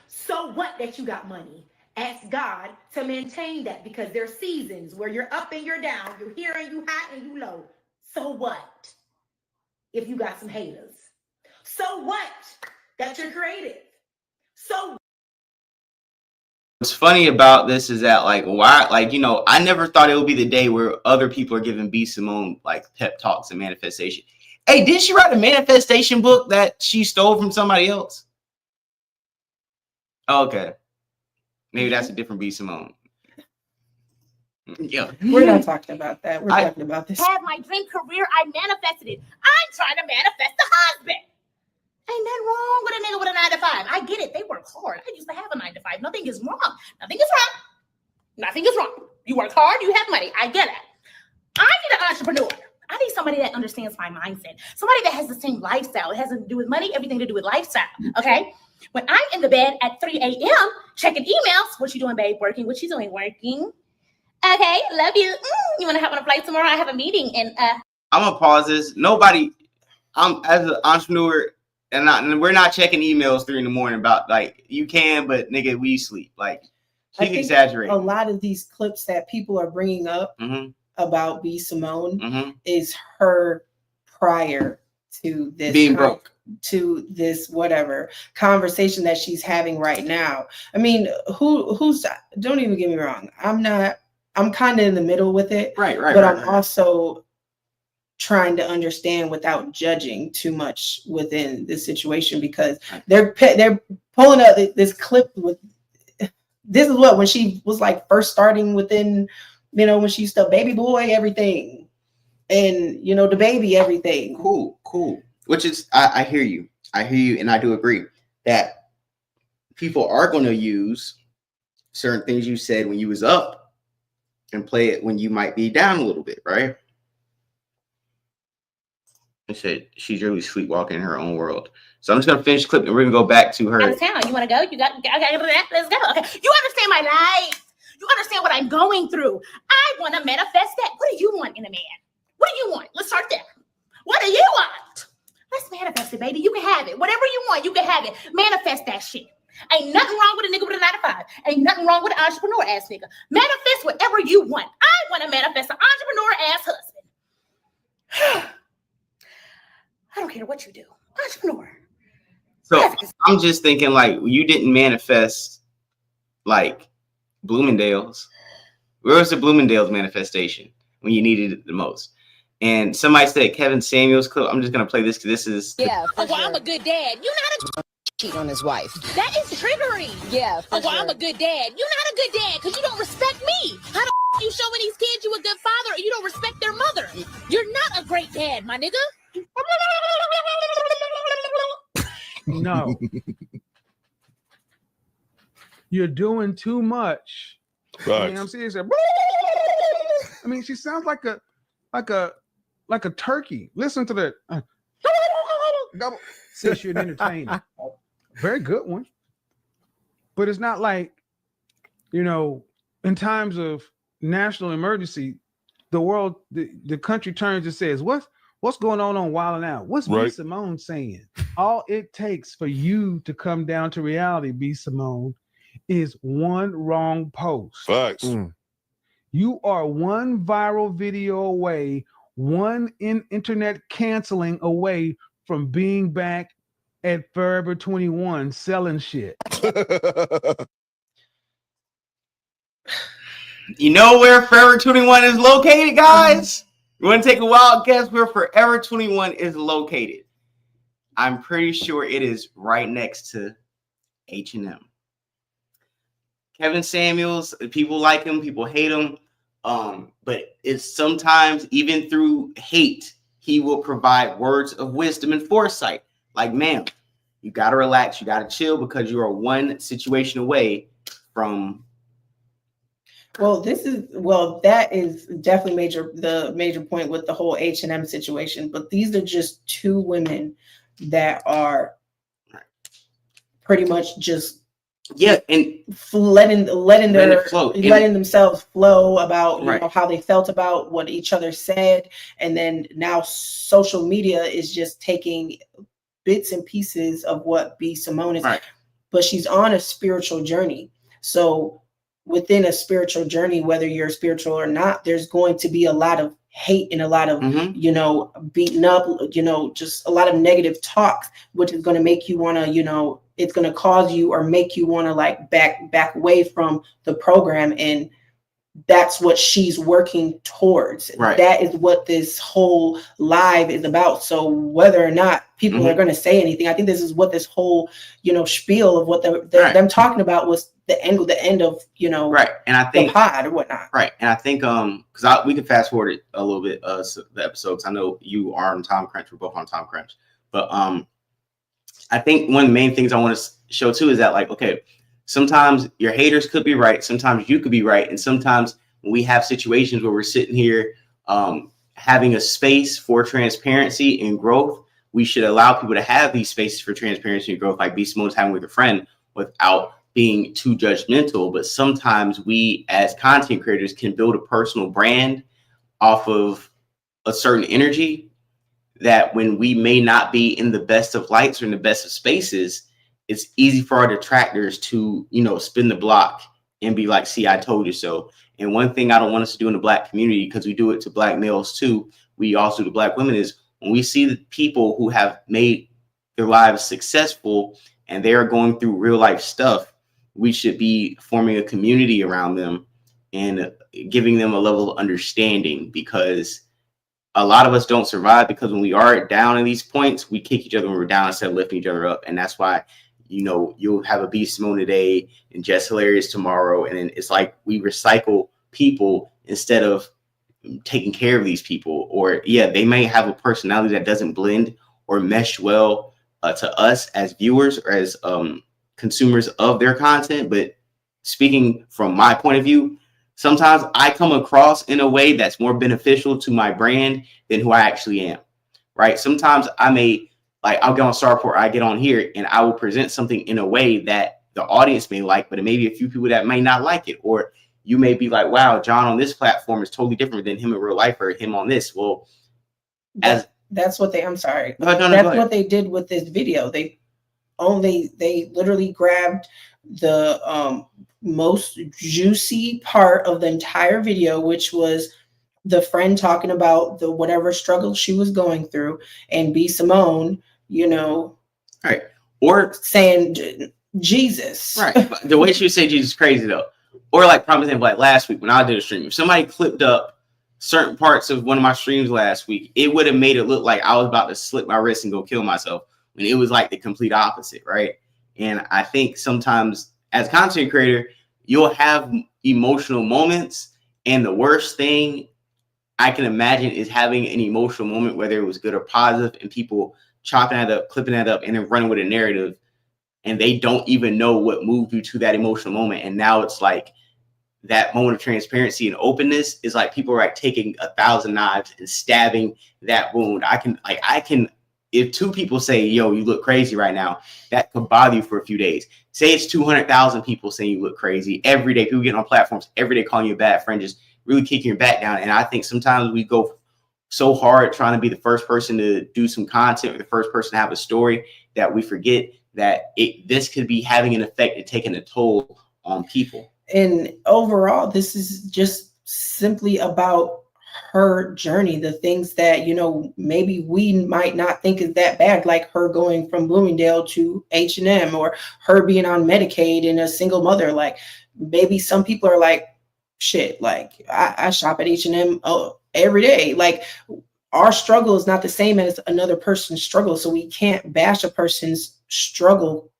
So what that you got money? Ask God to maintain that because there are seasons where you're up and you're down, you're here and you high and you low. So what? If you got some haters. So what? That you're creative. So what's funny about this is that like why, like, you know, I never thought it would be the day where other people are giving B Simone like pep talks and manifestation. Hey, did she write a manifestation book that she stole from somebody else? Oh, okay. Maybe that's a different B Simone. Yeah. We're not talking about that. We're talking about this. Have my dream career. I manifested it. I'm trying to manifest the husband. Ain't nothing wrong with a nigga with a 9 to 5. I get it. They work hard. I used to have a 9 to 5. Nothing is wrong. Nothing is wrong. Nothing is wrong. You work hard. You have money. I get it. I need an entrepreneur. I need somebody that understands my mindset. Somebody that has the same lifestyle. It has to do with money, everything to do with lifestyle. Okay? When I'm in the bed at 3 a.m. checking emails, what you doing, babe? Working. What you doing? Working. Okay, love you. You want to hop on a flight tomorrow? I have a meeting. And I'm gonna pause this. Nobody, I'm as an entrepreneur, and we're not checking emails 3 a.m. about like you can, but nigga, we sleep. Like she's exaggerating. A lot of these clips that people are bringing up about B Simone is her prior to this being broke, to this whatever conversation that she's having right now. I mean, who's don't even get me wrong. I'm kind of in the middle with it. Right. But I'm also trying to understand without judging too much within this situation because they're pulling up this clip with. This is what when she was like first starting within, you know, when she used to baby boy everything, and you know the baby everything. Cool. Which is I hear you, and I do agree that people are going to use certain things you said when you was up and play it when you might be down a little bit, right? I said she's really sleepwalking in her own world. So I'm just gonna finish the clip and we're gonna go back to her. Out of town. You want to go? You got okay, let's go. Okay. You understand my life. You understand what I'm going through. I want to manifest that. What do you want in a man? What do you want? Let's start there. What do you want? Let's manifest it, baby. You can have it. Whatever you want, you can have it. Manifest that shit. Ain't nothing wrong with a nigga with a 9 to 5. Ain't nothing wrong with an entrepreneur ass nigga. Manifest whatever you want. I want to manifest an entrepreneur ass husband. I don't care what you do. Entrepreneur. So I'm just thinking like you didn't manifest like Bloomingdales. Where was the Bloomingdales manifestation when you needed it the most? And somebody said Kevin Samuels clip. I'm just gonna play this because this is I'm a good dad. You're not a cheat on his wife. That is triggering. Yeah. I'm a good dad. You're not a good dad because you don't respect me. How the you showing these kids you a good father or you don't respect their mother? You're not a great dad, my nigga. No. You're doing too much. Right. You know what I'm saying? I mean, she sounds like a like a turkey. Listen to that. Says you're an entertainer. Very good one. But it's not like, in times of national emergency, the world, the country turns and says, what's going on Wild 'N Out? What's B. Simone saying? All it takes for you to come down to reality, B. Simone, is one wrong post. Facts. You are one viral video away, one internet canceling away from being back at Forever 21 selling shit. You know where Forever 21 is located, guys? You want to take a wild guess where Forever 21 is located? I'm pretty sure it is right next to H&M. Kevin Samuels, people like him, people hate him. But it's sometimes, even through hate, he will provide words of wisdom and foresight. Like, ma'am, you got to relax. You got to chill because you are one situation away from... that is definitely the major point with the whole H&M situation. But these are just two women that are pretty much just and letting themselves flow about how they felt about what each other said, and then now social media is just taking bits and pieces of what B. Simone is, but she's on a spiritual journey. So within a spiritual journey, whether you're spiritual or not, there's going to be a lot of hate and a lot of, beaten up, just a lot of negative talk, which is going to make you want to, it's going to cause you or make you want to like back away from the program. And that's what she's working towards. That is what this whole live is about. So whether or not people are going to say anything, I think this is what this whole, spiel of what them talking about was the end of, and I think the pod or whatnot. And I think, because we can fast forward it a little bit, the episodes. I know you are on time crunch. We're both on time crunch, but I think one of the main things I want to show too is that, like, okay, sometimes your haters could be right. Sometimes you could be right. And sometimes when we have situations where we're sitting here having a space for transparency and growth, we should allow people to have these spaces for transparency and growth, like B. Simone's having with a friend, without being too judgmental. But sometimes we as content creators can build a personal brand off of a certain energy that when we may not be in the best of lights or in the best of spaces, it's easy for our detractors to, spin the block and be like, see, I told you so. And one thing I don't want us to do in the Black community, because we do it to Black males too, we also do to Black women, is when we see the people who have made their lives successful and they are going through real life stuff, we should be forming a community around them and giving them a level of understanding, because a lot of us don't survive because when we are down in these points, we kick each other when we're down instead of lifting each other up. And that's why, you'll have a B. Simone today and Jess Hilarious tomorrow. And then it's like we recycle people instead of taking care of these people. Or, they may have a personality that doesn't blend or mesh well to us as viewers or as consumers of their content. But speaking from my point of view, sometimes I come across in a way that's more beneficial to my brand than who I actually am, right? Sometimes I'll get on Starport, I get on here, and I will present something in a way that the audience may like, but it may be a few people that may not like it. Or you may be like, wow, John on this platform is totally different than him in real life or him on this. Well, that's what I'm sorry. That's what they did with this video. They literally grabbed the most juicy part of the entire video, which was the friend talking about the whatever struggle she was going through, and B. Simone, or saying Jesus. The way she would say Jesus is crazy though. Or like, for example, like last week when I did a stream, if somebody clipped up certain parts of one of my streams last week, it would have made it look like I was about to slit my wrist and go kill myself, when it was like the complete opposite, right? And I think sometimes as a content creator, you'll have emotional moments, and the worst thing I can imagine is having an emotional moment, whether it was good or positive, and people chopping that up, clipping that up, and then running with a narrative, and they don't even know what moved you to that emotional moment. And now it's like that moment of transparency and openness is like people are like taking 1,000 knives and stabbing that wound. I can, if two people say, yo, you look crazy right now, that could bother you for a few days. Say it's 200,000 people saying you look crazy every day. People getting on platforms every day calling you a bad friend, just really kicking your back down. And I think sometimes we go so hard trying to be the first person to do some content or the first person to have a story that we forget that this could be having an effect and taking a toll on people. And overall, this is just simply about her journey, the things that, you know, maybe we might not think is that bad, like her going from Bloomingdale to H&M, or her being on Medicaid and a single mother. Like, maybe some people are like, shit, like I shop at H&M every day. Like, our struggle is not the same as another person's struggle. So we can't bash a person's struggle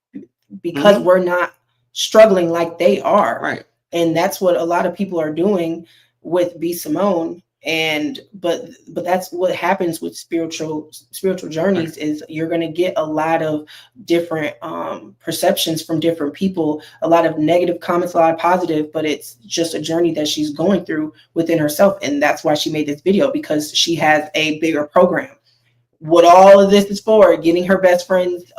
because we're not struggling like they are. Right. And that's what a lot of people are doing with B. Simone. And but that's what happens with spiritual journeys, is you're going to get a lot of different perceptions from different people, a lot of negative comments, a lot of positive, but it's just a journey that she's going through within herself. And that's why she made this video, because she has a bigger program. What all of this is for, getting her best friend's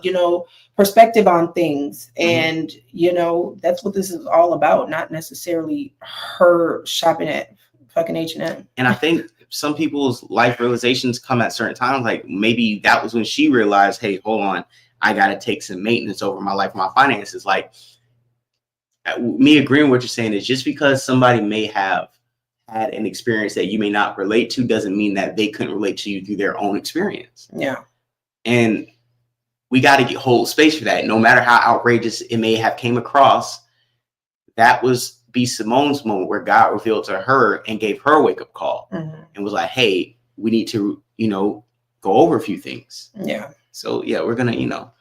you know, perspective on things. And you know, that's what this is all about, not necessarily her shopping at fucking H&M. And I think some people's life realizations come at certain times. Like, maybe that was when she realized, hey, hold on, I got to take some maintenance over my life, my finances. Like, me agreeing with what you're saying is, just because somebody may have had an experience that you may not relate to doesn't mean that they couldn't relate to you through their own experience. Yeah. And we got to hold space for that. No matter how outrageous it may have came across, that was B. Simone's moment where God revealed to her and gave her a wake-up call and was like, hey, we need to, you know, go over a few things. Yeah. So yeah, we're gonna, you know,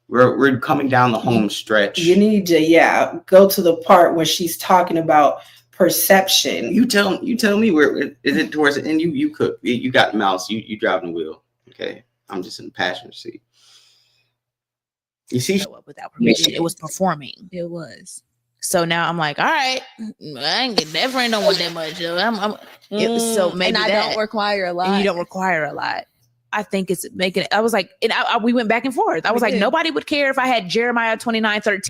we're coming down the home stretch. You need to, go to the part where she's talking about perception. You tell me, where is it towards the end? You cook, you got the mouse, you driving the wheel. Okay. I'm just in the passenger seat. You see, without permission, it was performing. It was. So now I'm like, all right, I ain't get that friend don't want that much. So maybe and I don't require a lot. And you don't require a lot. I think it's making it. I was like, and we went back and forth. I was like, nobody would care if I had Jeremiah 29:13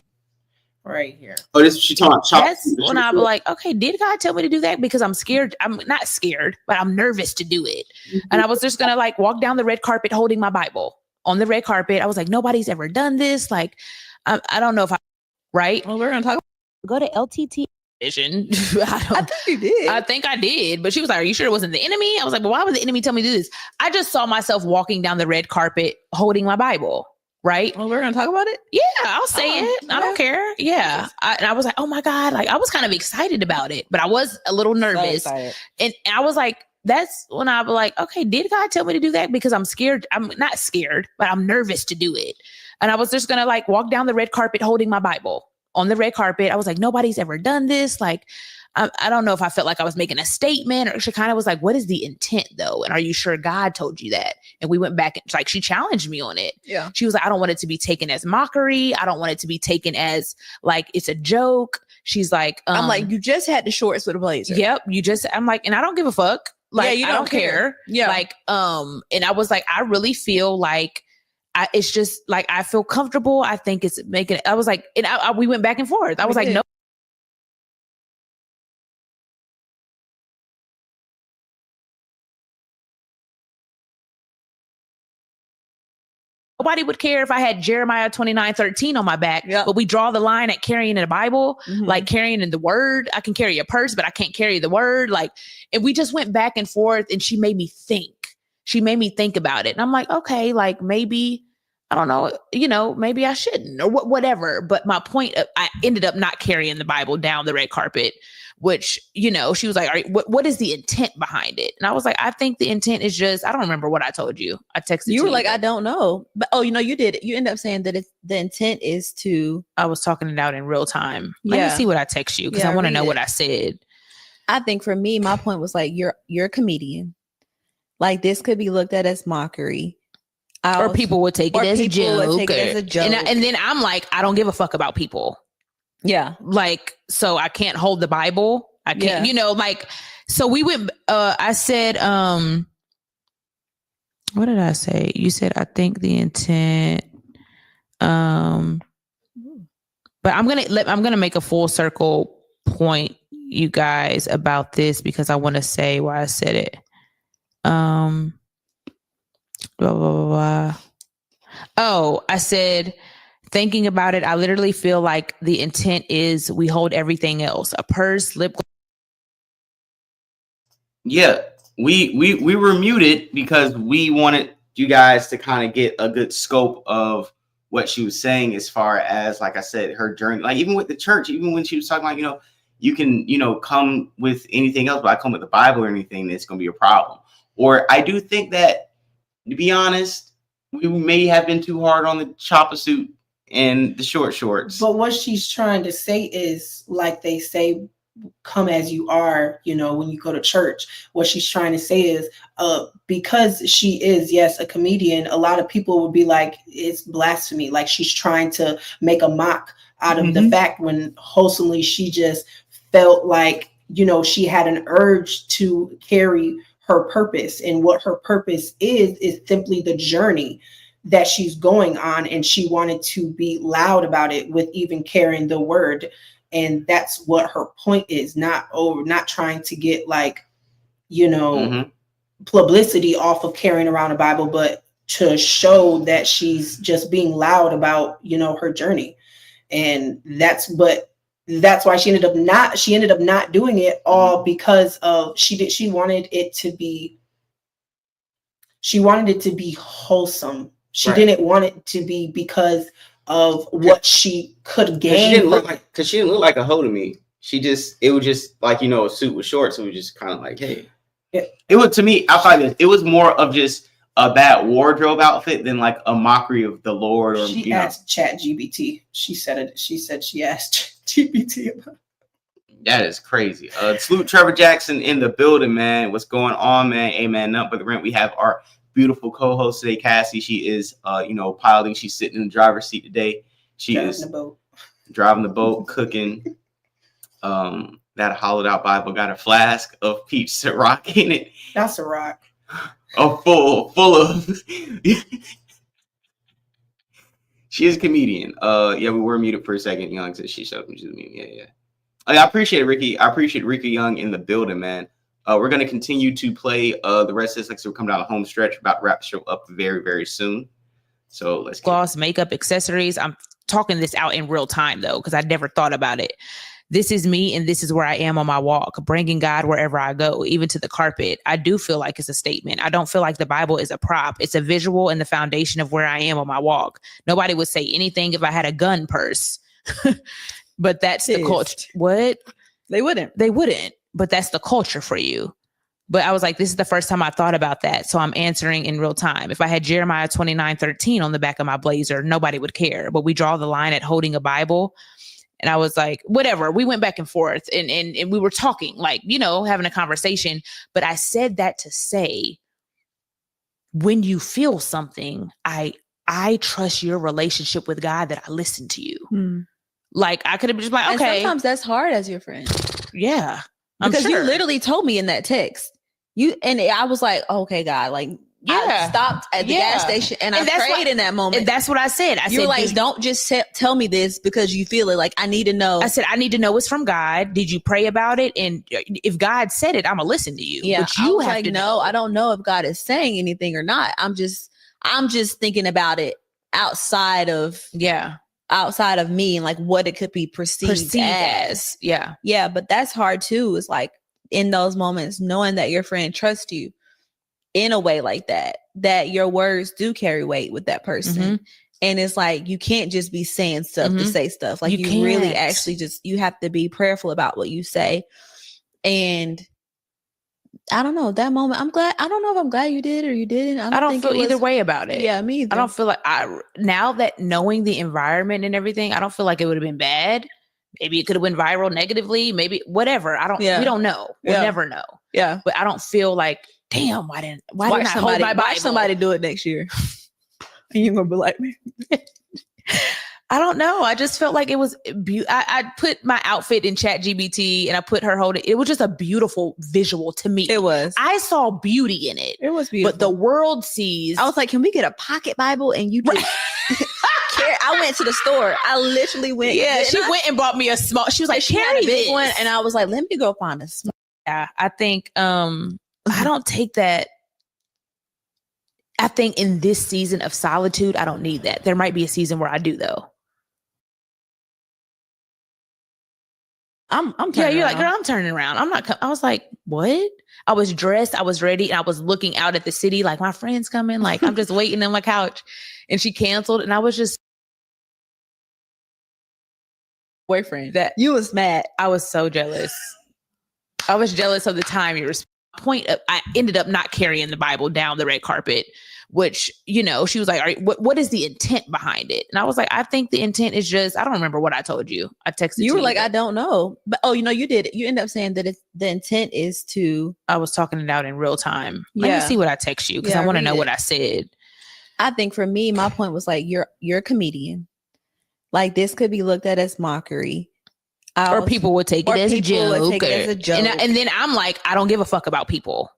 right here. Oh, this she talking. That's when I was like, okay, did God tell me to do that? Because I'm scared. I'm not scared, but I'm nervous to do it. And I was just gonna like walk down the red carpet holding my Bible on the red carpet. I was like, nobody's ever done this. Like, I don't know if right. Well, we're gonna talk. Go to LTTA. I think you did. I think I did. But she was like, are you sure it wasn't the enemy? I was like, well, why would the enemy tell me to do this? I just saw myself walking down the red carpet holding my Bible. Right. Well, we're going to talk about it. Yeah, I'll say it. I don't care. Yeah. And I was like, oh my God. Like, I was kind of excited about it, but I was a little nervous. And I was like, that's when I was like, okay, did God tell me to do that? Because I'm scared. I'm not scared, but I'm nervous to do it. And I was just going to like walk down the red carpet holding my Bible on the red carpet. I was like, nobody's ever done this. Like, I don't know if I felt like I was making a statement, or she kind of was like, what is the intent though? And are you sure God told you that? And we went back and like, she challenged me on it. Yeah. She was like, I don't want it to be taken as mockery. I don't want it to be taken as like, it's a joke. She's like, I'm like, you just had the shorts with a blazer. Yep. I'm like, and I don't give a fuck. Like, you I don't care. Yeah. Like, and I was like, I really feel like, it's just like, I feel comfortable. I think it's making it. I was like, and we went back and forth. I was like, no. Nobody would care if I had Jeremiah 29:13 on my back, but we draw the line at carrying in the Bible, like carrying in the word. I can carry a purse, but I can't carry the word. Like, and we just went back and forth, and she made me think. She made me think about it. And I'm like, okay, like maybe, I don't know, you know, maybe I shouldn't or whatever. But my point, I ended up not carrying the Bible down the red carpet, which, you know, she was like, all right, what is the intent behind it? And I was like, I think the intent is just, I don't remember what I told you. I texted you. You were like, I don't know. But, you know, you did. You end up saying that the intent is to. I was talking it out in real time. Let me see what I text you, because I want to know what I said. I think for me, my point was like, you're a comedian. Like, this could be looked at as mockery. Or people would take it as a joke. And then I'm like, I don't give a fuck about people. Yeah. Like, so I can't hold the Bible. I can't, you know, like, so we went, I said, what did I say? You said, I think the intent, but I'm going to make a full circle point, you guys, about this because I want to say why I said it. Blah, blah, blah, blah. Oh, I said, thinking about it, I literally feel like the intent is we hold everything else. A purse, lip. Yeah, we were muted because we wanted you guys to kind of get a good scope of what she was saying as far as, like I said, her journey. Like even with the church, even when she was talking like, you know, you can, you know, come with anything else, but I come with the Bible or anything, that's going to be a problem. Or I do think that, to be honest, we may have been too hard on the chopper suit and the short shorts. But what she's trying to say is, like they say, come as you are, you know, when you go to church. What she's trying to say is, because she is, yes, a comedian, a lot of people would be like, it's blasphemy. Like she's trying to make a mock out of the fact when wholesomely she just felt like, you know, she had an urge to carry her purpose. And what her purpose is simply the journey that she's going on. And she wanted to be loud about it with even carrying the word. And that's what her point is, not trying to get like, you know, publicity off of carrying around a Bible, but to show that she's just being loud about, you know, her journey. And that's why she ended up not doing it all because of she wanted it to be wholesome. She didn't want it to be because of what she could gain. Because she didn't look like a hoe to me. It was just like, you know, a suit with shorts. So it was just kind of like, hey. It was, to me, I thought it was more of just a bad wardrobe outfit than like a mockery of the Lord. Or she asked ChatGPT. She said it. She said she asked GPT about it. That is crazy. Salute Trevor Jackson in the building, man. What's going on, man? Amen. Nothing but the rent. We have our beautiful co-host today, Cassie. She is, you know, piloting. She's sitting in the driver's seat today. She is driving the boat, cooking. That hollowed out Bible got a flask of peach Ciroc in it. That's a rock. Oh, full of. She is a comedian. Yeah, we were muted for a second. Young said she shut up and she's a comedian. Yeah. I appreciate it, Ricky. I appreciate Ricky Young in the building, man. We're going to continue to play the rest of this. Like, so we're coming down the home stretch. We're about to wrap the show up very, very soon. So let's gloss, makeup, accessories. I'm talking this out in real time, though, because I never thought about it. This is me, and this is where I am on my walk, bringing God wherever I go, even to the carpet. I do feel like it's a statement. I don't feel like the Bible is a prop. It's a visual and the foundation of where I am on my walk. Nobody would say anything if I had a gun purse. But that's the culture. What? They wouldn't. But that's the culture for you. But I was like, this is the first time I thought about that. So I'm answering in real time. If I had Jeremiah 29:13 on the back of my blazer, nobody would care. But we draw the line at holding a Bible. And I was like, whatever. We went back and forth and we were talking, like, you know, having a conversation. But I said that to say, when you feel something, I trust your relationship with God that I listen to you. Like, I could have just been like, okay. And sometimes that's hard as your friend. Yeah. Because you literally told me in that text. I was like, okay, God, like, I stopped at the gas station and I prayed in that moment. And that's what I said. I said, like, don't just tell me this because you feel it. Like, I need to know. I said, I need to know it's from God. Did you pray about it? And if God said it, I'm going to listen to you. Yeah. But you have like, to know. I don't know if God is saying anything or not. I'm just thinking about it outside of me and like what it could be perceived as. Yeah. Yeah. But that's hard too. It's like in those moments, knowing that your friend trusts you in a way like that your words do carry weight with that person. And it's like, you can't just be saying stuff to say stuff. Like you really actually you have to be prayerful about what you say. And I don't know, that moment, I don't know if I'm glad you did or you didn't. I don't feel either way about it. Yeah, me either. I don't feel like now that knowing the environment and everything, I don't feel like it would have been bad. Maybe it could have went viral negatively, maybe whatever. We don't know. We'll never know. Yeah. But I don't feel like, damn, why didn't I hold my Bible? Watch somebody do it next year. And you're gonna be like me. I don't know. I just felt like it was I put my outfit in ChatGPT and I put her holding. It was just a beautiful visual to me. It was. I saw beauty in it. It was beautiful. But the world sees. I was like, can we get a pocket Bible? And you just. I went to the store. I literally went. Yeah, she went and bought me a small. She was like, she carry had a big this one, and I was like, let me go find a small. Yeah, I think I don't take that. I think in this season of solitude, I don't need that. There might be a season where I do though. I'm yeah, you're like, girl, I'm turning around. I'm not. I was like, what? I was dressed. I was ready. And I was looking out at the city. Like, my friend's coming. Like, I'm just waiting on my couch. And she canceled. And I was just. Boyfriend. That you was mad. I was so jealous. I was jealous of the time you were. I ended up not carrying the Bible down the red carpet, which, you know, she was like, all right, what is the intent behind it? And I was like, I think the intent is just, I don't remember what I told you. I texted you. You were like, I don't know. But, oh, you know, you did. You end up saying that the intent is to. I was talking it out in real time. Let me see what I text you because I want to know what I said. I think for me, my point was like, you're a comedian. Like, this could be looked at as mockery. Or people would take it as a joke. And then I'm like, I don't give a fuck about people.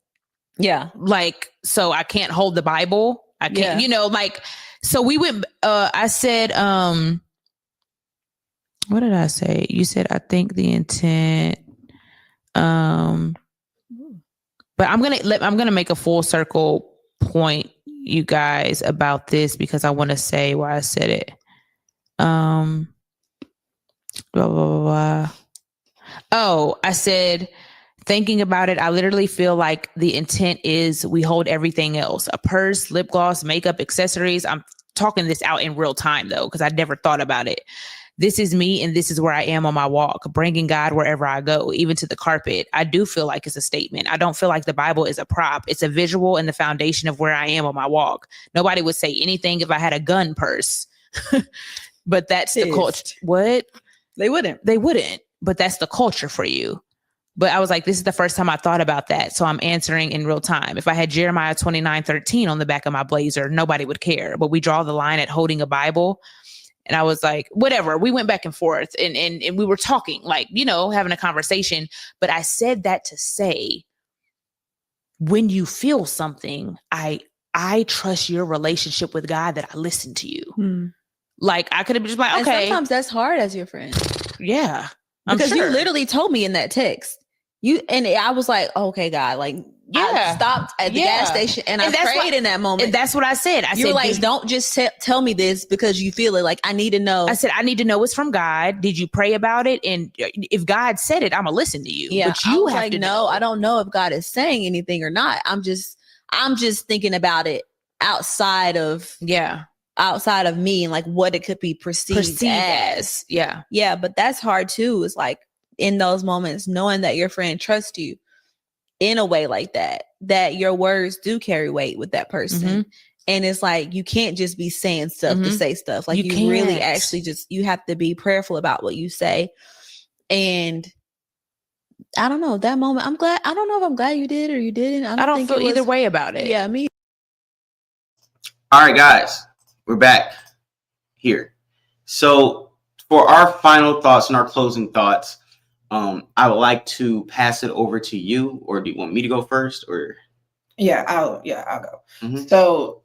Yeah. Like, so I can't hold the Bible. I can't, you know, like, so we went, I said, what did I say? You said, I think the intent, but I'm going to make a full circle point, you guys, about this because I want to say why I said it. Blah, blah, blah, blah. Oh, I said, thinking about it, I literally feel like the intent is we hold everything else. A purse, lip gloss, makeup, accessories. I'm talking this out in real time, though, because I never thought about it. This is me, and this is where I am on my walk, bringing God wherever I go, even to the carpet. I do feel like it's a statement. I don't feel like the Bible is a prop. It's a visual and the foundation of where I am on my walk. Nobody would say anything if I had a gun purse. But that's the culture. What? They wouldn't. But that's the culture for you. But I was like, this is the first time I thought about that. So I'm answering in real time. If I had Jeremiah 29:13 on the back of my blazer, nobody would care. But we draw the line at holding a Bible. And I was like, whatever. We went back and forth and we were talking, like, you know, having a conversation. But I said that to say, when you feel something, I trust your relationship with God that I listen to you. Like, I could have just been like, okay. And sometimes that's hard as your friend. Yeah. Because you literally told me in that text. I was like, okay, God, like, I stopped at the gas station and I prayed in that moment. And that's what I said. You were like, don't just tell me this because you feel it. Like, I need to know. I said, I need to know it's from God. Did you pray about it? And if God said it, I'm gonna listen to you. Yeah, but you have to know. I don't know if God is saying anything or not. I'm just thinking about it outside of me and like what it could be perceived as. Yeah, but that's hard too. It's like in those moments, knowing that your friend trusts you in a way like that your words do carry weight with that person. And it's like, you can't just be saying stuff to say stuff. Like, you really actually you have to be prayerful about what you say. And I don't know, that moment, I don't know if I'm glad you did or you didn't. I don't feel either way about it. Yeah, me. All right, guys, we're back here. So for our final thoughts and our closing thoughts, I would like to pass it over to you, or do you want me to go first? Or I'll go. So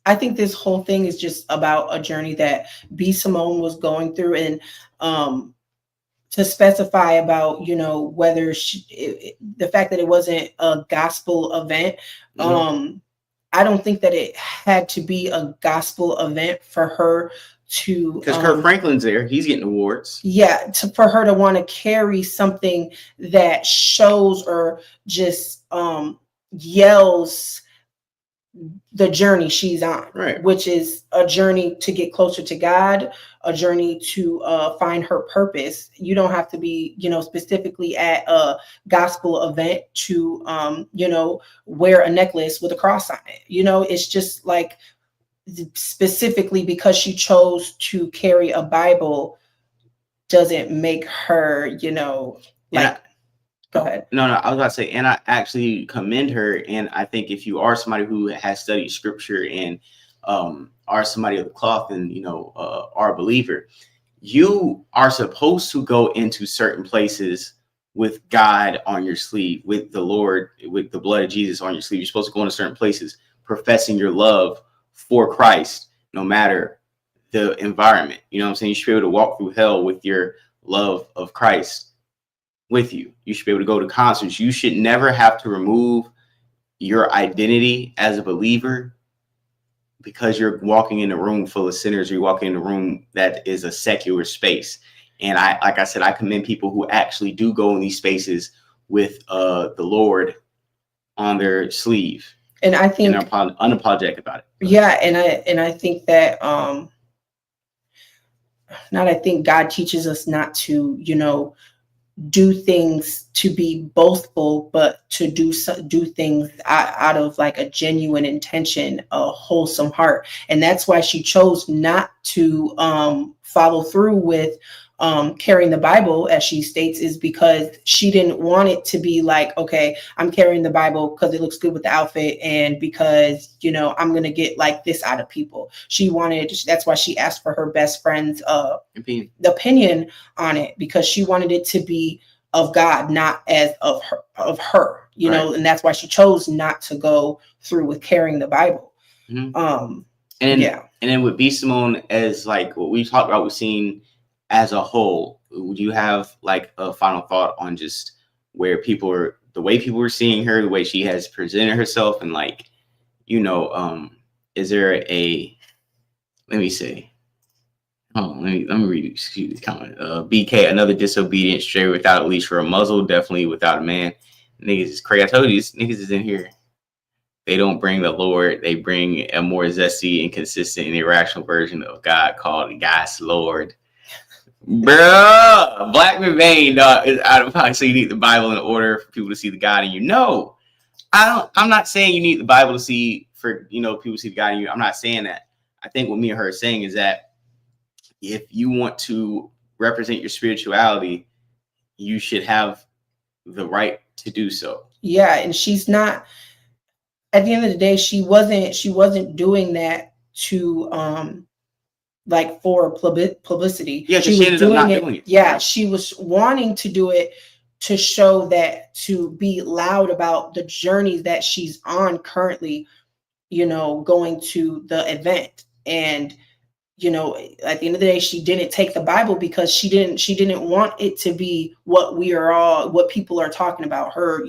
I think this whole thing is just about a journey that B. Simone was going through, and to specify about, you know, whether the fact that it wasn't a gospel event. I don't think that it had to be a gospel event for her to, because Kirk Franklin's there, he's getting awards. Yeah, for her to want to carry something that shows or just yells the journey she's on, right? Which is a journey to get closer to God, a journey to find her purpose. You don't have to be, you know, specifically at a gospel event to, you know, wear a necklace with a cross on it. You know, it's just like, specifically because she chose to carry a Bible doesn't make her, you know, like, go ahead. No, I was about to say, and I actually commend her. And I think if you are somebody who has studied scripture and are somebody of the cloth and, are a believer, you are supposed to go into certain places with God on your sleeve, with the Lord, with the blood of Jesus on your sleeve. You're supposed to go into certain places professing your love for Christ, no matter the environment. You know what I'm saying? You should be able to walk through hell with your love of Christ with you. You should be able to go to concerts. You should never have to remove your identity as a believer because you're walking in a room full of sinners, or you're walking in a room that is a secular space. And like I said, I commend people who actually do go in these spaces with the Lord on their sleeve. And I think and are unapologetic about it. Yeah, and I think that I think God teaches us not to, do things to be boastful, but to do things out of like a genuine intention, a wholesome heart. And that's why she chose not to follow through with carrying the Bible, as she states, is because she didn't want it to be like, okay, I'm carrying the Bible because it looks good with the outfit, and because, I'm going to get like this out of people. That's why she asked for her best friend's opinion on it, because she wanted it to be of God, not as of her, right. And that's why she chose not to go through with carrying the Bible. Mm-hmm. And then with B. Simone, as like what we talked about, we've seen as a whole, would you have like a final thought on just where the way people are seeing her, the way she has presented herself, and like, is there let me see. Oh, let me read the comment. BK, another disobedient stray without a leash for a muzzle, definitely without a man. Niggas is crazy. I told you, these niggas is in here. They don't bring the Lord. They bring a more zesty, inconsistent, and irrational version of God called God's Lord. Bro, Blackman Vane is out of pocket. So you need the Bible in order for people to see the God in you. No, I'm not saying you need the Bible to see for people to see the God in you. I'm not saying that. I think what me and her are saying is that if you want to represent your spirituality, you should have the right to do so. Yeah, and she's not. At the end of the day, she wasn't doing that to like for publicity. Yeah, she was doing it. Yeah, she was wanting to do it to show that, to be loud about the journey that she's on currently, going to the event. And at the end of the day, she didn't take the Bible because she didn't want it to be what people are talking about her,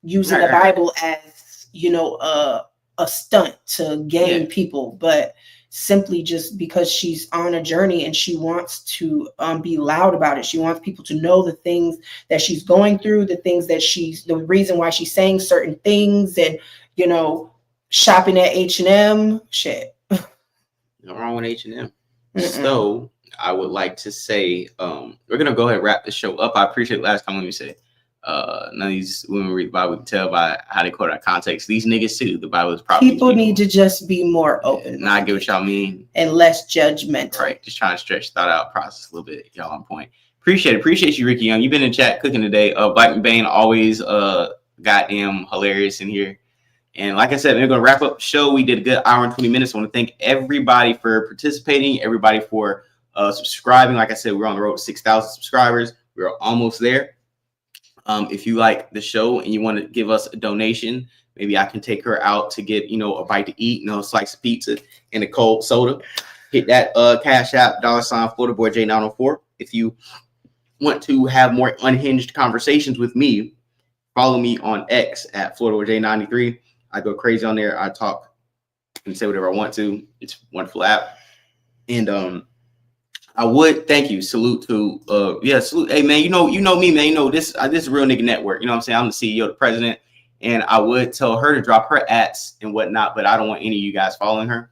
using the Bible as, a stunt to gain people, but simply just because she's on a journey and she wants to be loud about it. She wants people to know the things that she's going through, the reason why she's saying certain things, and, shopping at H&M, shit. No wrong with H&M. So I would like to say, we're going to go ahead and wrap the show up. I appreciate last time when you said, none of these women read the Bible. We can tell by how they quote our context. These niggas too. The Bible is probably people need to just be more open. Not get what y'all mean. And less judgmental. Right. Just trying to stretch the thought out process a little bit. Y'all on point. Appreciate you, Ricky Young. You've been in chat cooking today. Black and Bane, always goddamn hilarious in here. And like I said, we're going to wrap up the show. We did a good hour and 20 minutes. I want to thank everybody for participating, everybody for subscribing. Like I said, we're on the road to 6,000 subscribers. We're almost there. If you like the show and you want to give us a donation, maybe I can take her out to get, a bite to eat, a slice of pizza and a cold soda. Hit that Cash App, $ Florida Boy J904. If you want to have more unhinged conversations with me, follow me on X at Florida Boy J93. I go crazy on there. I talk and say whatever I want to. It's a wonderful app. And I would thank you. Salute to salute. Hey man, you know me, man. This is Real Nigga Network. You know what I'm saying? I'm the CEO, the president, and I would tell her to drop her ads and whatnot, but I don't want any of you guys following her.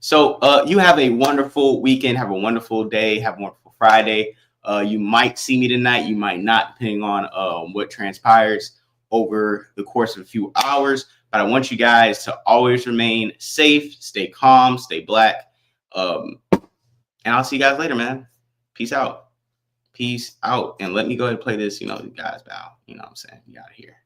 So you have a wonderful weekend, have a wonderful day, have a wonderful Friday. You might see me tonight, you might not, depending on what transpires over the course of a few hours. But I want you guys to always remain safe, stay calm, stay black. And I'll see you guys later, man. Peace out. And let me go ahead and play this, you guys bow. You know what I'm saying? You out of here.